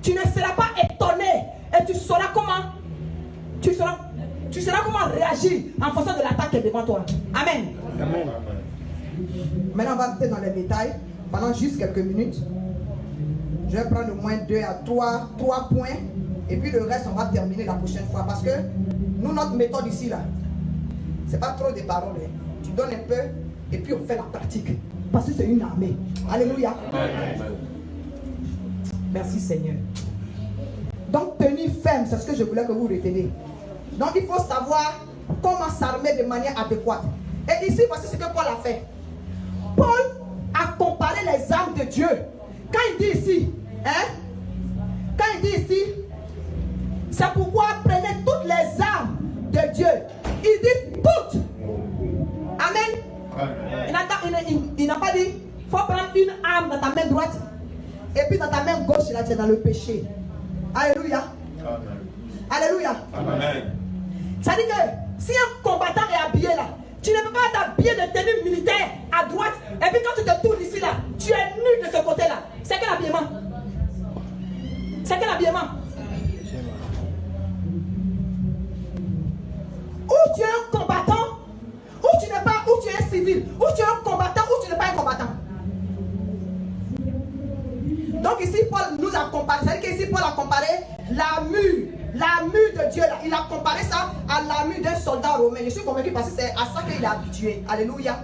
tu ne seras pas étonné et tu sauras comment réagir en fonction de l'attaque qui est devant toi. Amen. Amen. Maintenant on va entrer dans les détails pendant juste quelques minutes. Je vais prendre au moins 2 à 3 points et puis le reste on va terminer la prochaine fois parce que nous notre méthode ici là, c'est pas trop des paroles. Tu donnes un peu et puis on fait la pratique parce que c'est une armée. Alléluia. Amen. Merci Seigneur. Donc tenir ferme, c'est ce que je voulais que vous reteniez. Donc il faut savoir comment s'armer de manière adéquate. Et ici, voici ce que Paul a fait. Paul a comparé les armes de Dieu. Quand il dit ici, c'est pourquoi prenez toutes les armes de Dieu. Il dit toutes. Amen. Il n'a pas dit, il faut prendre une arme dans ta main droite. Et puis dans ta main gauche, là, tu es dans le péché. Alléluia. Amen. Alléluia. Amen. Ça dit que si un combattant est habillé là, tu ne peux pas t'habiller de tenue militaire à droite. Et puis quand tu te tournes ici là, tu es nu de ce côté là. C'est quel habillement? C'est quel habillement? Ou tu es un combattant, ou tu n'es pas, ou tu es civil, ou tu es un combattant, ou tu n'es pas un combattant. Donc ici, Paul nous a comparé, c'est-à-dire qu'ici, Paul a comparé l'armure de Dieu là. Il a comparé ça à l'armure d'un soldat romain. Je suis convaincu parce que c'est à ça qu'il est habitué. Alléluia.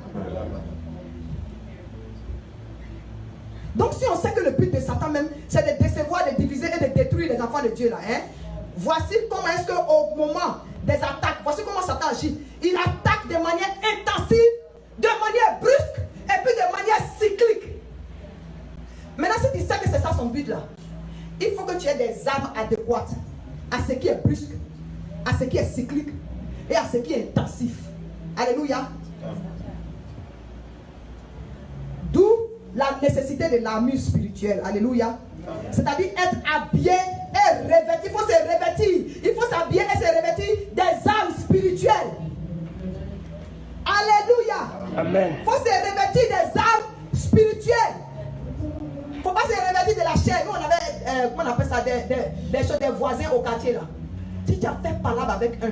Donc si on sait que le but de Satan même, c'est de décevoir, de diviser et de détruire les enfants de Dieu là. Voici comment est-ce qu'au moment des attaques, voici comment Satan agit. Il attaque de manière intensive, de manière brusque et puis de manière cyclique. Maintenant, si tu sais que c'est ça son but là, il faut que tu aies des armes adéquates à ce qui est brusque, à ce qui est cyclique et à ce qui est intensif. Alléluia. D'où la nécessité de l'armure spirituelle. Alléluia. C'est-à-dire être habillé et revêtu. Il faut se revêtir. Il faut s'habiller et se revêtir des armes spirituelles. Alléluia. Amen. Il faut se revêtir des armes spirituelles. Il ne faut pas se revêtir de la chair. Nous, on avait, comment on appelle ça, des choses, des voisins au quartier là. Si tu as fait palabre avec un,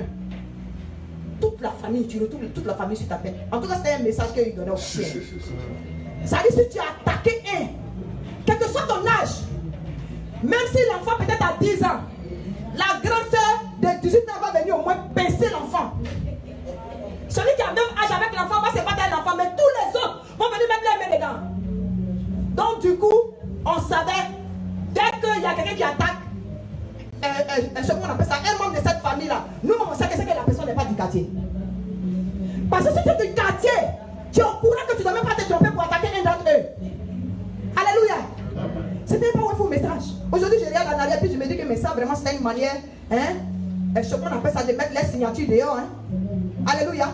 toute la famille, tu retrouves toute la famille sur ta tête. En tout cas, c'était un message qu'il donnait au quartier. Ça dit, si tu as attaqué un, quel que soit ton âge, même si l'enfant peut-être a 10 ans, la grande soeur de 18 ans va venir au moins pincer l'enfant. Celui qui a le même âge avec l'enfant va se battre avec l'enfant, mais tous les autres vont venir mettre les mains dedans. Donc du coup, on savait, dès qu'il y a quelqu'un qui attaque, on appelle ça, un membre de cette famille-là, nous on sait que c'est que la personne n'est pas du quartier. Parce que si tu es du quartier, tu es au courant que tu ne dois même pas te tromper pour attaquer un d'entre eux. Alléluia. C'était pas un faux message. Aujourd'hui, je regarde en arrière puis je me dis que mais ça vraiment c'est une manière, on appelle ça de mettre les signatures dehors. Alléluia.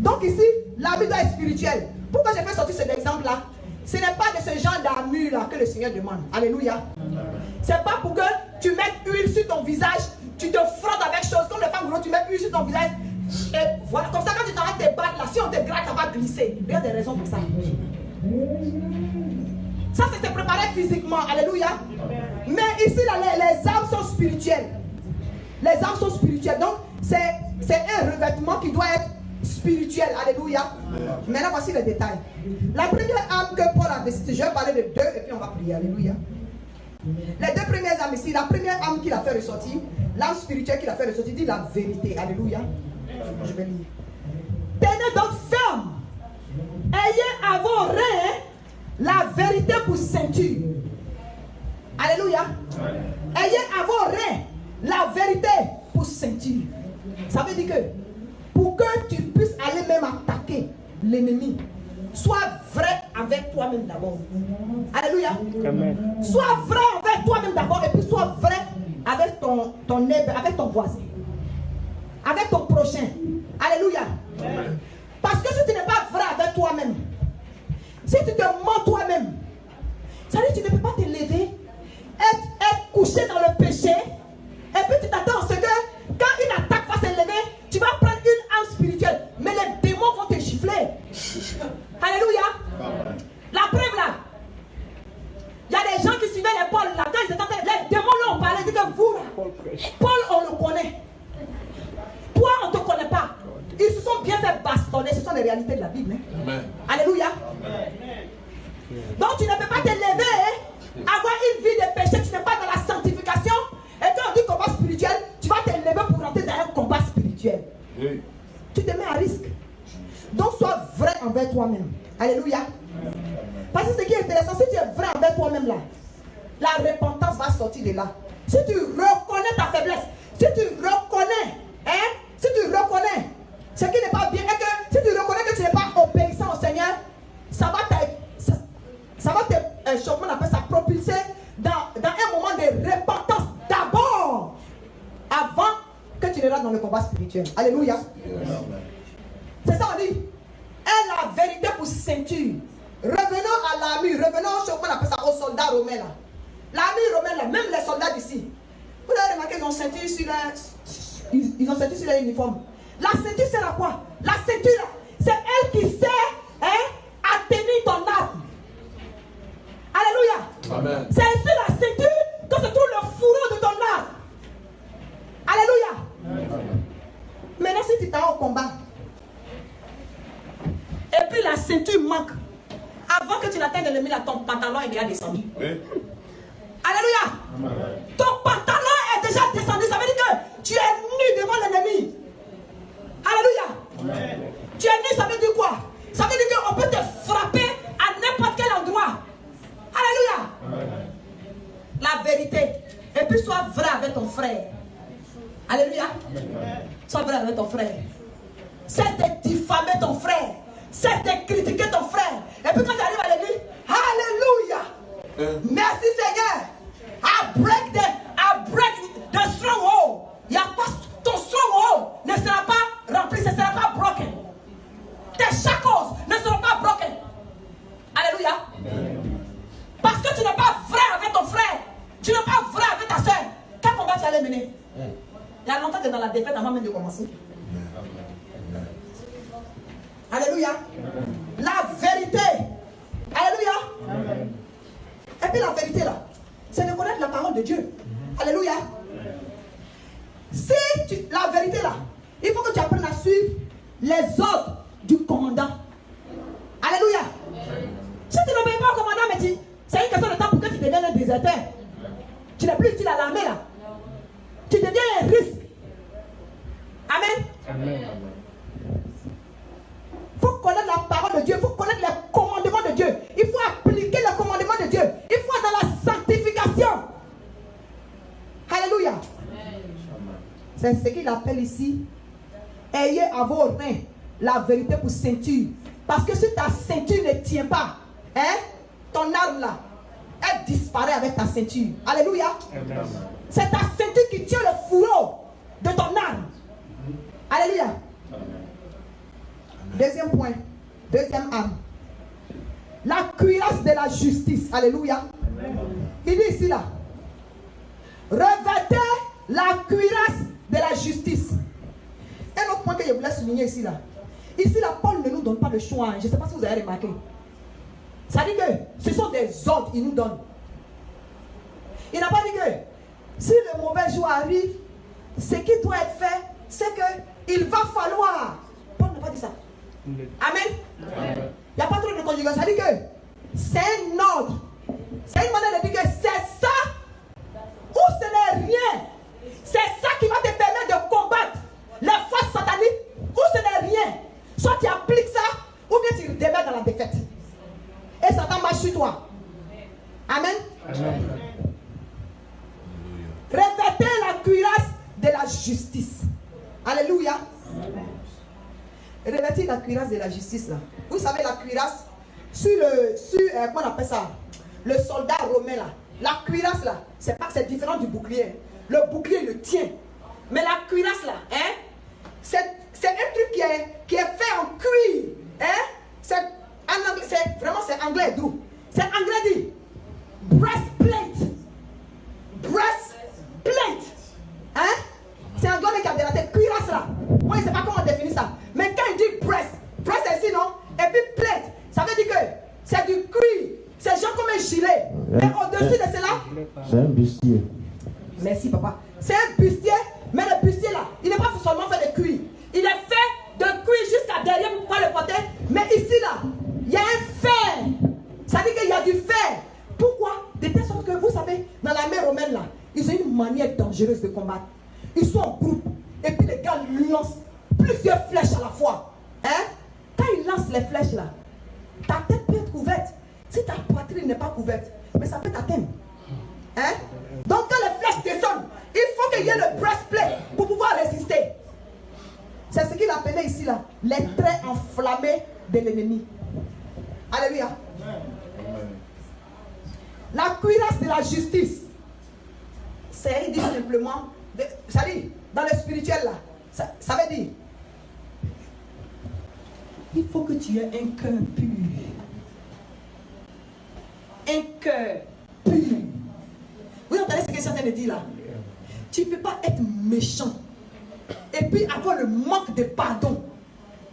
Donc ici, l'armure est spirituelle. Pourquoi j'ai fait sortir cet exemple-là? Ce n'est pas de ce genre d'armure-là que le Seigneur demande. Alléluia. C'est pas pour que tu mettes huile sur ton visage, tu te frottes avec chose, comme les femmes, tu mets huile sur ton visage. Et voilà, comme ça, quand tu t'arrêtes de te battre là, si on te gratte, ça va glisser. Il y a des raisons pour ça. Ça, c'est se préparer physiquement. Alléluia. Mais ici, là, les armes sont spirituelles. Les armes sont spirituelles. Donc, c'est un revêtement qui doit être spirituel. Alléluia. Maintenant, voici les détails. La première arme que Paul a décidé, je vais parler de deux et puis on va prier. Alléluia. Les deux premières armes ici, la première arme qu'il a fait ressortir, l'arme spirituelle qu'il a fait ressortir, dit la vérité. Alléluia. Je vais lire. Tenez donc ferme. Ayez à vos reins la vérité pour ceinture. Alléluia. Ayez à vos reins la vérité pour ceinture. Ça veut dire que pour que tu puisses aller même attaquer l'ennemi, sois vrai avec toi-même d'abord. Alléluia. Amen. Sois vrai avec toi-même d'abord et puis sois vrai avec ton neighbor, avec ton voisin, avec ton prochain. Alléluia. Amen. Parce que si tu n'es pas vrai avec toi-même, si tu te mens toi-même, ça veut dire que tu ne peux pas te lever, être couché dans le péché, et puis tu t'attends à ce que quand une attaque va s'élever, tu vas prendre une arme spirituelle, mais les démons vont te gifler. Alléluia. La preuve là, il y a des gens qui suivaient les Paul là, quand ils étaient les démons là ont parlé, ils disent que vous là, Paul on le connaît, toi on ne te connaît pas. Ils se sont bien fait bastonner, ce sont les réalités de la Bible. Hein? Amen. Alléluia. Amen. Donc tu ne peux pas te lever, avoir une vie de péché, tu n'es pas dans la sanctification. Et quand on dit combat spirituel, tu vas te lever pour rentrer dans un combat spirituel. Oui. Tu te mets à risque. Donc sois vrai envers toi-même. Alléluia. Parce que ce qui est intéressant, si tu es vrai envers toi-même là, la repentance va sortir de là. Si tu reconnais ta faiblesse, si tu reconnais, si tu reconnais ce qui n'est pas bien, et que si tu reconnais que tu n'es pas obéissant au Seigneur, ça va te comment on appelle ça, propulser dans un moment de repentance d'abord, avant que tu ne rentres dans le combat spirituel. Alléluia. C'est ça on dit. Et la vérité pour ceinture. Revenons à l'armure, revenons au comment on appelle ça, aux soldats romains là. L'armure romaine là, même les soldats d'ici. Vous avez remarqué qu'ils ont ceinture sur ils ont ceinture sur leur uniforme. La ceinture c'est à quoi? La ceinture là, c'est elle qui sert à tenir ton arme. Alléluia. Amen. C'est sur la ceinture que se trouve le fourreau de ton arme. Alléluia. Amen. Maintenant si tu t'en au combat et puis la ceinture manque, avant que tu n'atteignes l'ennemi là, ton pantalon est déjà descendu. Oui. Alléluia. Amen. Ton pantalon est déjà descendu, ça veut dire que tu es nu devant l'ennemi. Alléluia. Amen. Tu es nu, ça veut dire quoi? Ça veut dire qu'on peut te frapper à n'importe quel endroit. Alléluia. Amen. La vérité. Et puis sois vrai avec ton frère. Alléluia. Amen. Sois vrai avec ton frère. Cesse de diffamer ton frère. Cesse de critiquer ton frère. Et puis quand tu arrives à l'église, Alléluia. Merci Seigneur. I break the stronghold. Il y a pas, ton stronghold ne sera pas rempli, ce ne sera pas broken. Tes shackles ne seront pas broken. Alléluia. Amen. Parce que tu n'es pas vrai avec ton frère. Tu n'es pas vrai avec ta soeur. Quel combat tu allais mener? Il y a longtemps que tu es dans la défaite avant même de commencer. Alléluia. La vérité. Alléluia. Et puis la vérité là, c'est de connaître la parole de Dieu. Alléluia. Si la vérité là, il faut que tu apprennes à suivre les ordres du commandant. Alléluia. Si tu n'obéis pas au commandant, mais c'est une question de temps pour que tu deviennes un déserteur. Tu n'es plus utile à l'armée là. Tu deviens un risque. Amen. Amen. Il faut connaître la parole de Dieu, il faut connaître les commandements de Dieu. Il faut appliquer les commandements de Dieu. Il faut être dans la sanctification. Alléluia. C'est ce qu'il appelle ici. Ayez à vos reins la vérité pour ceinture. Parce que si ta ceinture ne tient pas, ton arme là, elle disparaît avec ta ceinture. Alléluia. Amen. C'est ta ceinture qui tient le fourreau de ton arme. Alléluia. Deuxième point, deuxième arme. La cuirasse de la justice. Alléluia. Il dit ici là, revêtez la cuirasse de la justice. Un autre point que je voulais souligner ici là. Ici là, Paul ne nous donne pas le choix. Je ne sais pas si vous avez remarqué. Ça dit que ce sont des ordres qu'il nous donne. Il n'a pas dit que si le mauvais jour arrive, ce qui doit être fait, c'est qu'il va falloir. Paul n'a pas dit ça. Amen. Il n'y a pas trop de conjugaison. Ça dit que c'est un ordre. C'est une manière de dire que c'est ça ou ce n'est rien. C'est ça qui va te permettre de combattre les forces sataniques ou ce n'est rien. Soit tu appliques ça ou bien tu demeures dans la défaite. Et Satan marche sur toi. Amen. Amen. Revêtez la cuirasse de la justice. Alléluia. Revêtez la cuirasse de la justice là. Vous savez la cuirasse comment on appelle ça? Le soldat romain là. La cuirasse là, c'est pas que c'est différent du bouclier. Le bouclier le tient. Mais la cuirasse là, hein, c'est un truc qui est fait en cuir. Hein? C'est anglais d'où? C'est anglais dit. Breastplate. Breastplate. Hein? C'est un anglais qui a de la tête. Cuirasse là. Moi je ne sais pas comment on définit ça. Mais quand il dit breast c'est ici non? Et puis plate, ça veut dire que c'est du cuir. C'est genre comme un gilet. Mais au-dessus de cela, c'est un bustier. Merci papa. C'est un bustier, mais le bustier là, il n'est pas seulement fait de cuir. Il est fait de cuir jusqu'à derrière pour pouvoir le porter. Mais ici là, il y a un fer. Ça veut dire qu'il y a du fer. Pourquoi? De telle sorte que vous savez, dans l'armée romaine là, ils ont une manière dangereuse de combattre. Ils sont en groupe. Et puis les gars lancent plusieurs flèches à la fois. Hein? Quand ils lancent les flèches là, ta tête peut être couverte. Si ta poitrine n'est pas couverte, mais ça peut t'atteindre. Hein? Donc quand les flèches descendent, il faut qu'il y ait le breastplate pour pouvoir résister. C'est ce qu'il appelait ici là, les traits enflammés de l'ennemi. Alléluia. La cuirasse de la justice, c'est dit simplement, ça dit, dans le spirituel là, ça veut dire, il faut que tu aies un cœur pur. Un cœur pur. Vous entendez ce que je suis en train de dire là? Tu ne peux pas être méchant et puis avoir le manque de pardon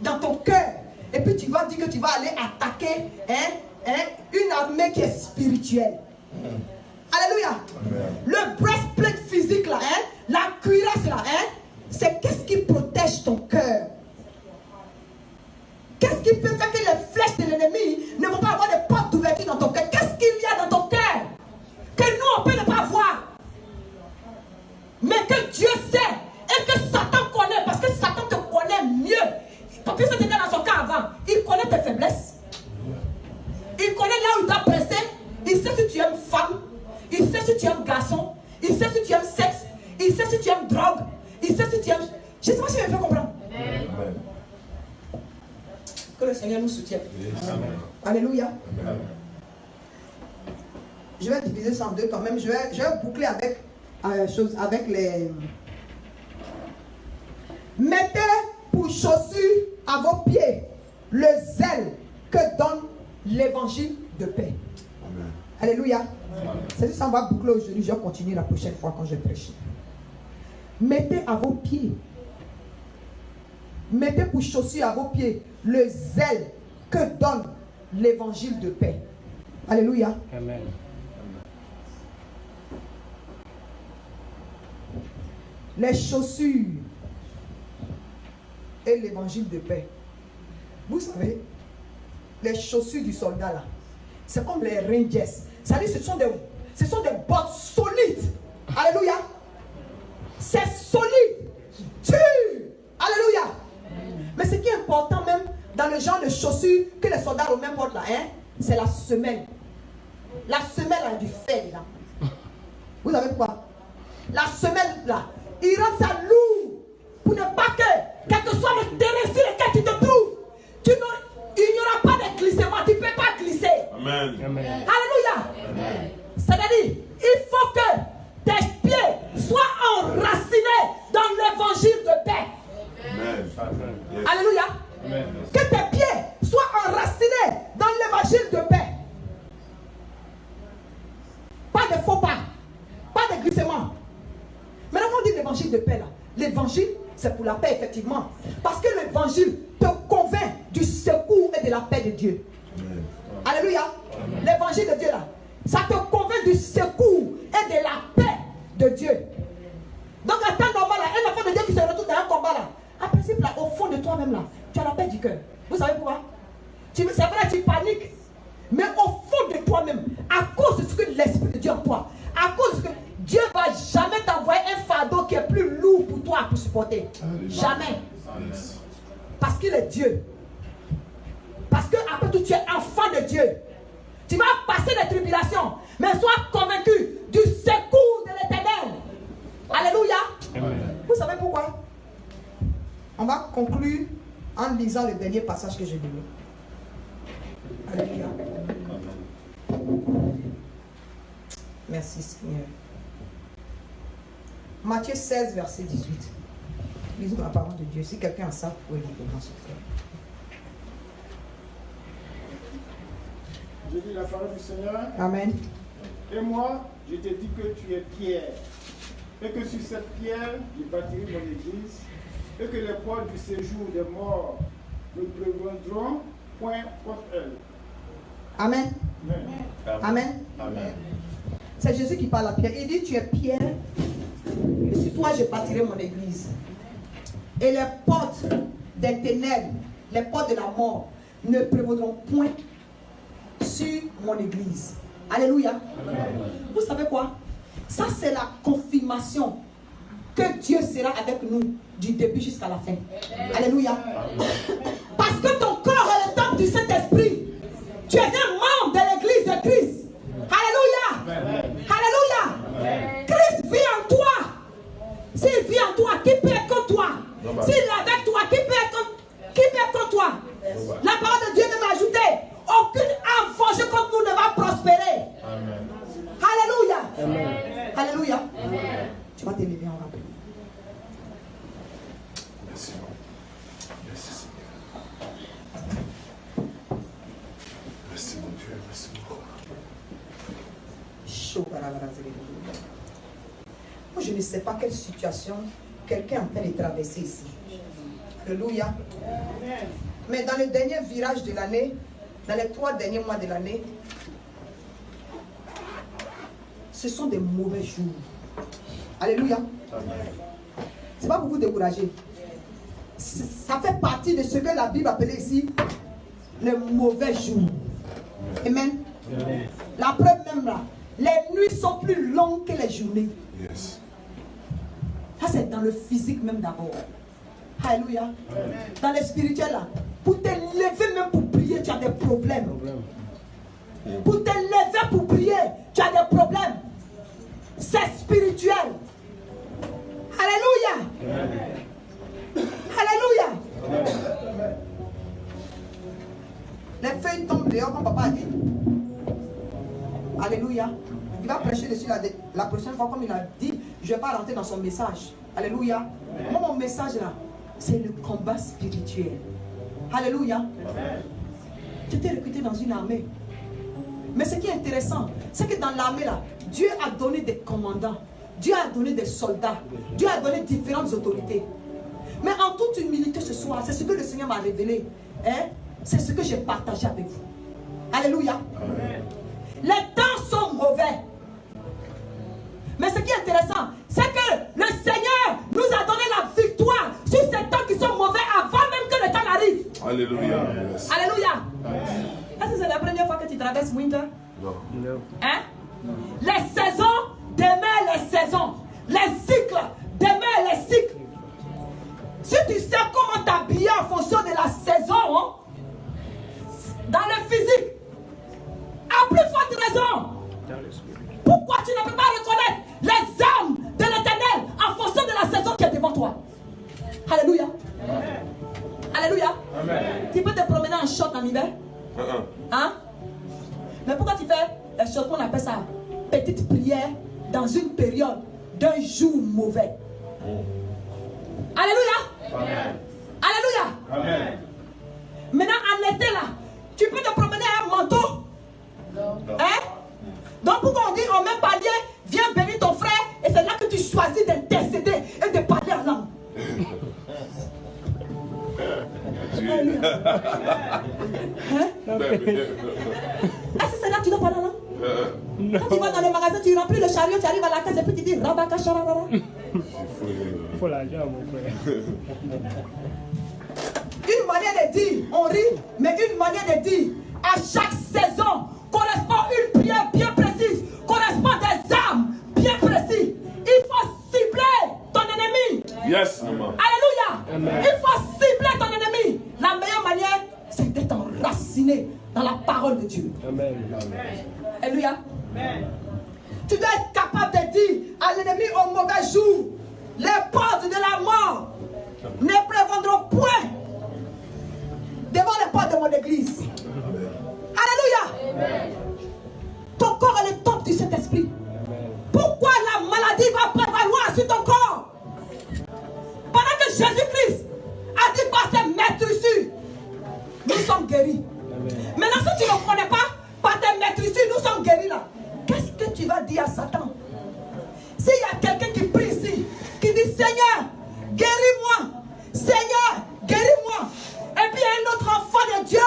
dans ton cœur. Et puis tu vas dire que tu vas aller attaquer une armée qui est spirituelle. Alléluia. Le breastplate physique là, la cuirasse là, c'est qu'est-ce qui protège ton cœur? Qu'est-ce qui peut faire que les flèches de l'ennemi ne vont pas avoir de portes d'ouverture dans ton cœur? Qu'est-ce qu'il y a dans ton cœur que nous on peut ne pas voir, mais que Dieu sait et que Satan connaît, parce que Satan te connaît mieux. Parce que c'était dans son cas avant, il connaît tes faiblesses, il connaît là où il doit presser, il sait si tu aimes femme, il sait si tu aimes garçon, il sait si tu aimes sexe, il sait si tu aimes drogue, il sait si tu aimes... Je ne sais pas si je me fais comprendre. Amen. Que le Seigneur nous soutienne. Amen. Alléluia. Amen. Je vais diviser ça en deux quand même. Je vais boucler avec les... Mettez pour chaussure à vos pieds le zèle que donne l'évangile de paix. Amen. Alléluia. C'est ça, on va boucler aujourd'hui. Je vais continuer la prochaine fois quand je prêche. Mettez à vos pieds. Mettez pour chaussure à vos pieds le zèle que donne l'évangile de paix. Alléluia. Amen. Les chaussures et l'évangile de paix. Vous savez, les chaussures du soldat là, c'est comme les Rangers. C'est-à-dire ce sont des bottes solides. Alléluia. C'est solide. Alléluia. Mais ce qui est important même dans le genre de chaussures que les soldats romains portent là, c'est la semelle. La semelle a du fer là. Vous savez pourquoi? La semelle là, il rend ça lourd pour ne pas que, quel que soit le terrain sur lequel tu te trouves, il n'y aura pas de glissement, tu ne peux pas glisser. Amen. Amen. Alléluia. Amen. C'est-à-dire, il faut que tes pieds soient enracinés dans l'évangile de paix. Amen. Yes. Alléluia. Amen. Que tes pieds soient enracinés dans l'évangile de paix. Pas de faux pas, pas de glissement. Maintenant, quand on dit l'évangile de paix là, l'évangile c'est pour la paix effectivement. Parce que l'évangile te convainc du secours et de la paix de Dieu. Amen. Alléluia. L'évangile de Dieu là, ça te convainc du secours et de la paix de Dieu. Donc à temps normal, là, un enfant de Dieu qui se retrouve dans un combat là, en principe là, au fond de toi-même là, tu as la paix du cœur. Vous savez pourquoi? C'est vrai, tu paniques. Mais au fond de toi-même, à cause de ce que l'Esprit de Dieu en toi, à cause de ce que Dieu ne va jamais t'envoyer un fardeau qui est plus lourd pour toi pour supporter. Jamais. Parce qu'il est Dieu. Parce que après tout, tu es enfant de Dieu. Tu vas passer des tribulations, mais sois convaincu du secours de l'Éternel. Alléluia. Amen. Vous savez pourquoi? On va conclure en lisant le dernier passage que j'ai lu. Alléluia. Merci Seigneur. Matthieu 16, verset 18. Lisons la parole de Dieu. Si quelqu'un a ça, vous pouvez lire dans son frère. Je lis la parole du Seigneur. Amen. Et moi, je te dis que tu es Pierre, et que sur cette pierre, je bâtirai mon église, et que les portes du séjour des morts ne prévaudront point contre elle. Amen. Amen. Amen. Amen. C'est Jésus qui parle à Pierre. Il dit, tu es Pierre, et sur toi je bâtirai mon église. Et les portes des ténèbres, les portes de la mort, ne prévaudront point sur mon église. Alléluia. Amen. Vous savez quoi? Ça c'est la confirmation que Dieu sera avec nous du début jusqu'à la fin. Amen. Alléluia. Amen. Parce que ton corps est le temple du Saint-Esprit. Tu es un membre de l'église de Christ. Alléluia. Amen. Alléluia. Amen. Christ vit en toi. S'il vit en toi, qui peut être contre toi? S'il est avec toi, qui peut être contre toi? La parole de Dieu m'a ajouté, aucune âme forgée contre nous ne va prospérer. Amen. Alléluia. Amen. Alléluia. Amen. Tu vas t'élever en rappel. Merci. Merci Seigneur. Merci mon Dieu. Merci beaucoup. Moi, je ne sais pas quelle situation quelqu'un est en train de traverser ici. Alléluia. Mais dans le dernier virage de l'année, dans les 3 derniers mois de l'année, ce sont des mauvais jours. Alléluia. C'est pas pour vous décourager. Ça fait partie de ce que la Bible appelait ici les mauvais jours. Amen. La preuve même là, les nuits sont plus longues que les journées. Yes. Ça c'est dans le physique même d'abord. Alléluia. Dans le spirituel là, pour te lever même pour prier, tu as des problèmes. Pour te lever pour prier, tu as des problèmes. C'est spirituel. Alléluia. Alléluia. Les feuilles tombent dehors comme papa a dit. Alléluia. Il va prêcher dessus la prochaine fois comme il a dit. Je ne vais pas rentrer dans son message. Alléluia. Moi, mon message là, c'est le combat spirituel. Alléluia. Tu t'es recruté dans une armée. Mais ce qui est intéressant, c'est que dans l'armée là, Dieu a donné des commandants. Dieu a donné des soldats. Dieu a donné différentes autorités. Mais en toute humilité ce soir, c'est ce que le Seigneur m'a révélé. Hein? C'est ce que j'ai partagé avec vous. Alléluia. Amen. Les temps sont mauvais. Mais ce qui est intéressant, c'est que le Seigneur nous a donné la victoire sur ces temps qui sont mauvais avant même que le temps n'arrive. Alléluia. Yes. Alléluia. Est-ce que c'est la première fois que tu traverses winter? Non. Hein? Les saisons démêlent les saisons. Les cycles démêlent les cycles. Si tu sais comment t'habiller en fonction de la saison, hein, dans le physique, à plus forte raison, pourquoi tu ne peux pas reconnaître les armes de l'Éternel en fonction de la saison qui est devant toi? Alléluia. Amen. Alléluia. Amen. Tu peux te promener en short en hiver? Hein? Mais pourquoi tu fais un short, on appelle ça petite prière dans une période d'un jour mauvais? Alléluia. Amen. Alléluia. Amen. Maintenant en été là, tu peux te promener un manteau. Hein? Donc pourquoi on dit on met palier, viens bénir ton frère, et c'est là que tu choisis d'intercéder et de parler en langue. Hein? Est-ce que c'est là que tu n'as pas là, là? Quand tu vas dans le magasin, tu remplis le chariot, tu arrives à la case et puis tu dis Rabaka Shararara. Il faut l'argent, mon frère. Une manière de dire, on rit, mais une manière de dire, à chaque saison, correspond une prière bien précise, correspond des armes bien précises. Il faut cibler ton ennemi. Yes, maman. Alléluia. Amen. Il faut cibler ton ennemi. La meilleure manière, c'est d'être enraciné dans la parole de Dieu. Amen. Alléluia. Tu dois être capable de dire à l'ennemi au mauvais jour, les portes de la mort ne prévendront point devant les portes de mon église. Alléluia. Ton corps est le temple du Saint-Esprit. Pourquoi la maladie va prévaloir sur ton corps? Pendant que Jésus-Christ a dit par ses maîtrisures, nous sommes guéris. Maintenant, si tu ne connais pas, par tes maîtrisures, nous sommes guéris là. Qu'est-ce que tu vas dire à Satan? S'il y a quelqu'un qui prie ici, qui dit Seigneur, guéris-moi. Seigneur, guéris-moi. Et puis il y a un autre enfant de Dieu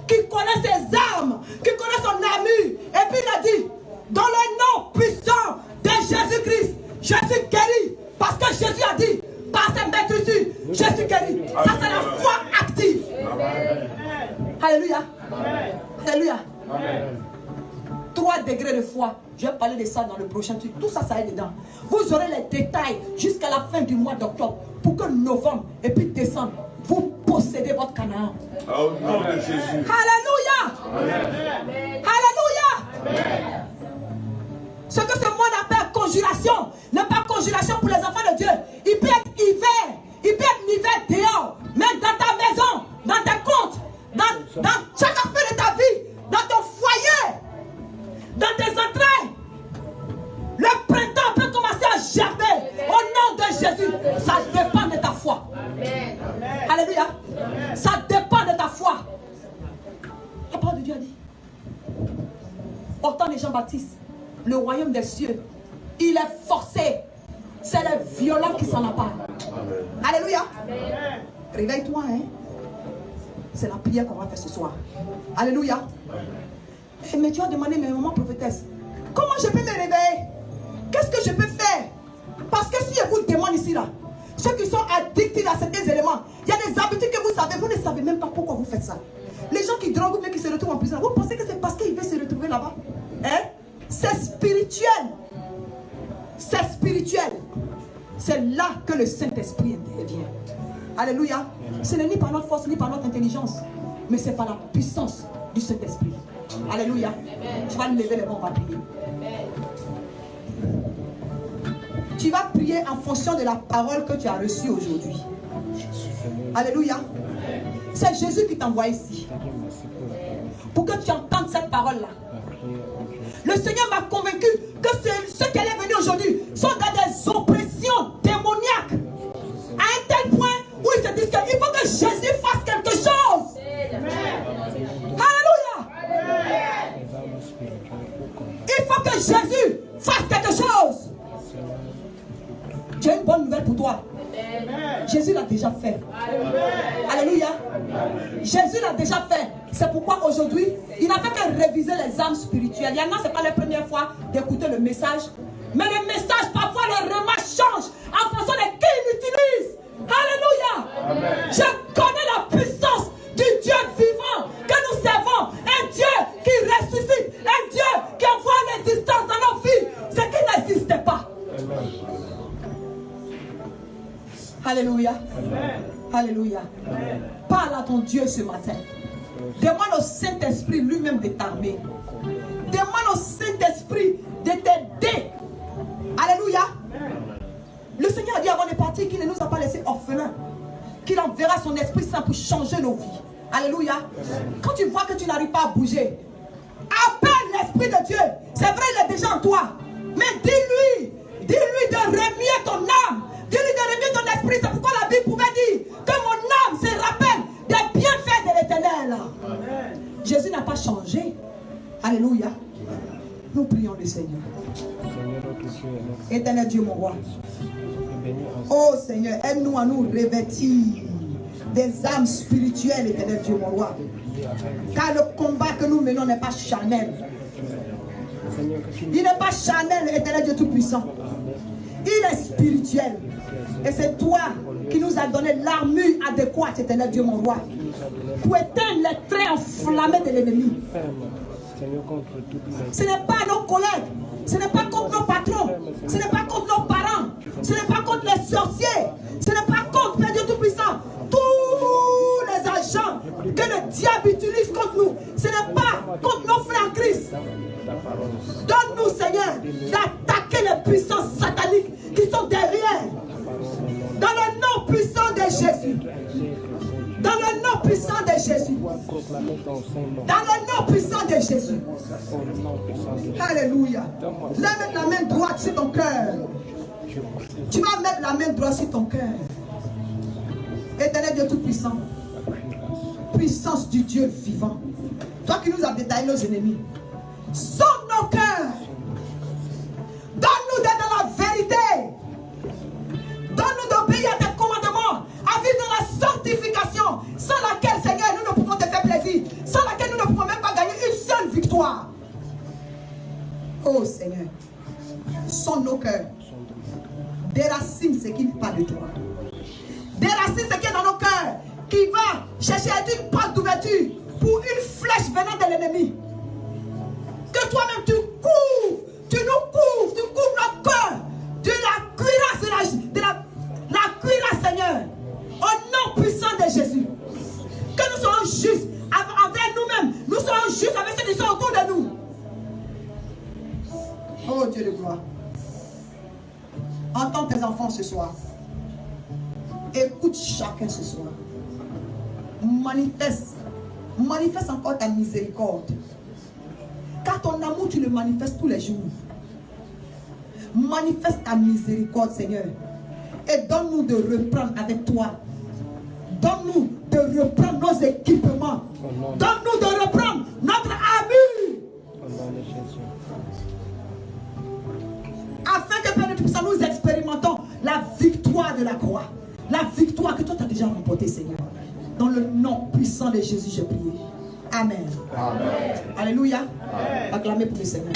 qui connaît ses armes, qui connaît son armure. Et puis il a dit, dans le nom puissant de Jésus-Christ, je suis guéri. Parce que Jésus a dit, par ses maîtrisures, je suis guéri. Ça c'est la foi active. Alléluia. Alléluia. 3 degrés de foi. Je vais parler de ça dans le prochain truc. Tout ça, ça est dedans. Vous aurez les détails jusqu'à la fin du mois d'octobre. Pour que novembre et puis décembre, vous possédez votre Canaan. Au nom de Jésus. Alléluia. Alléluia. Ce que ce monde appelle conjuration n'est pas conjuration pour les enfants de Dieu. Il peut être hiver. Il peut être hiver dehors. Même dans ta maison, dans tes comptes, dans chaque aspect de ta vie, dans ton foyer, dans tes entrailles. Le printemps peut commencer à germer au nom de Jésus. Ça dépend de ta foi. Alléluia. Ça dépend de ta foi. La parole de Dieu a dit, au temps de Jean-Baptiste, le royaume des cieux, il est forcé. C'est les violents qui s'en emparent. Alléluia. Réveille-toi, hein. C'est la prière qu'on va faire ce soir. Alléluia. Mais tu as demandé, mais maman prophétesse, comment je peux me réveiller? Qu'est-ce que je peux faire? Parce que si je vous demande ici, là, ceux qui sont addicts à certains éléments, il y a des habitudes que vous avez, vous ne savez même pas pourquoi vous faites ça. Les gens qui droguent ou bien qui se retrouvent en prison, vous pensez que c'est parce qu'ils veulent se retrouver là-bas? Hein? C'est spirituel. C'est spirituel. C'est là que le Saint-Esprit intervient. Alléluia. Ce n'est ni par notre force, ni par notre intelligence, mais c'est par la puissance du Saint-Esprit. Alléluia. Tu vas lever les mains, on va prier. Tu vas prier en fonction de la parole que tu as reçue aujourd'hui. Alléluia. C'est Jésus qui t'envoie ici. Pour que tu entendes cette parole-là. Le Seigneur m'a convaincu que ceux qui allaient venir aujourd'hui sont dans des oppressions démoniaques. À un tel point où ils se disent qu'il faut que Jésus fasse quelque chose. Alléluia. Il faut que Jésus fasse quelque chose. J'ai une bonne nouvelle pour toi. Jésus l'a déjà fait. Alléluia. Jésus l'a déjà fait. C'est pourquoi aujourd'hui, il n'a fait que réviser les âmes spirituelles. Il y en a, ce n'est pas la première fois d'écouter le message. Mais le message, parfois, le remarque change en fonction de qui il utilise. Alléluia. Amen. Je connais la puissance du Dieu vivant que nous servons. Un Dieu qui ressuscite. Un Dieu qui envoie l'existence dans nos vies. Ce qui n'existait pas. Amen. Alléluia. Amen. Alléluia. Amen. Parle à ton Dieu ce matin. Demande au Saint-Esprit lui-même de t'armer. Demande au Saint-Esprit de t'aider. Alléluia. Amen. Le Seigneur a dit avant de partir qu'il ne nous a pas laissés orphelins. Qu'il enverra son Esprit Saint pour changer nos vies. Alléluia. Amen. Quand tu vois que tu n'arrives pas à bouger, appelle l'Esprit de Dieu. C'est vrai, il est déjà en toi. Mais dis-lui de remuer ton âme. Dis-lui de remuer ton esprit. C'est pourquoi la Bible pouvait dire que mon âme se rappelle des bienfaits de l'Éternel. Jésus n'a pas changé. Alléluia. Nous prions le Seigneur. Éternel Dieu, mon roi. Oh Seigneur, aide-nous à nous revêtir des âmes spirituelles, Éternel Dieu, mon roi. Car le combat que nous menons n'est pas charnel. Il n'est pas charnel, éternel Dieu Tout-Puissant. Il est spirituel. Et c'est toi qui nous as donné l'armure adéquate, éternel Dieu mon roi, pour éteindre les traits enflammés de l'ennemi. Ce n'est pas nos collègues, ce n'est pas contre nos patrons, ce n'est pas contre nos parents, ce n'est pas contre les sorciers, ce n'est pas contre Père Dieu Tout-Puissant. Tous les agents que le diable utilise contre nous, ce n'est pas contre nos frères en Christ. Donne-nous, Seigneur, d'attaquer les puissances sataniques qui sont derrière. Dans le nom puissant de Jésus. Dans le nom puissant de Jésus. Dans le nom puissant de Jésus. Alléluia. Lève la main droite sur ton cœur. Tu vas mettre la main droite sur ton cœur. Éternel Dieu Tout-Puissant. Puissance du Dieu vivant. Toi qui nous as détaillé nos ennemis. Sonne nos cœurs. Donne-nous d'être dans la vérité. Donne-nous d'obéir à tes commandements, à vivre dans la sanctification, sans laquelle, Seigneur, nous ne pouvons te faire plaisir, sans laquelle nous ne pouvons même pas gagner une seule victoire. Oh Seigneur, sonne nos cœurs. Déracine ce qui n'est pas de toi. Déracine ce qui est dans nos cœurs, qui va chercher à être une porte d'ouverture pour une flèche venant de l'ennemi. Que toi-même tu couvres, tu nous couvres, tu couvres notre cœur de la cuirasse, de la cuirasse, Seigneur, au nom puissant de Jésus. Que nous soyons justes envers nous-mêmes, nous soyons justes avec ceux qui sont autour de nous. Oh Dieu de gloire, entends tes enfants ce soir. Écoute chacun ce soir. Manifeste encore ta miséricorde. Car ton amour, tu le manifestes tous les jours. Manifeste ta miséricorde, Seigneur. Et donne-nous de reprendre avec toi. Donne-nous de reprendre nos équipements. Donne-nous de reprendre notre armure. Afin que Père Tout-Puissant, nous expérimentons la victoire de la croix. La victoire que toi tu as déjà remportée, Seigneur. Dans le nom puissant de Jésus, j'ai prié. Amen. Amen. Alléluia. Acclamez pour le Seigneur.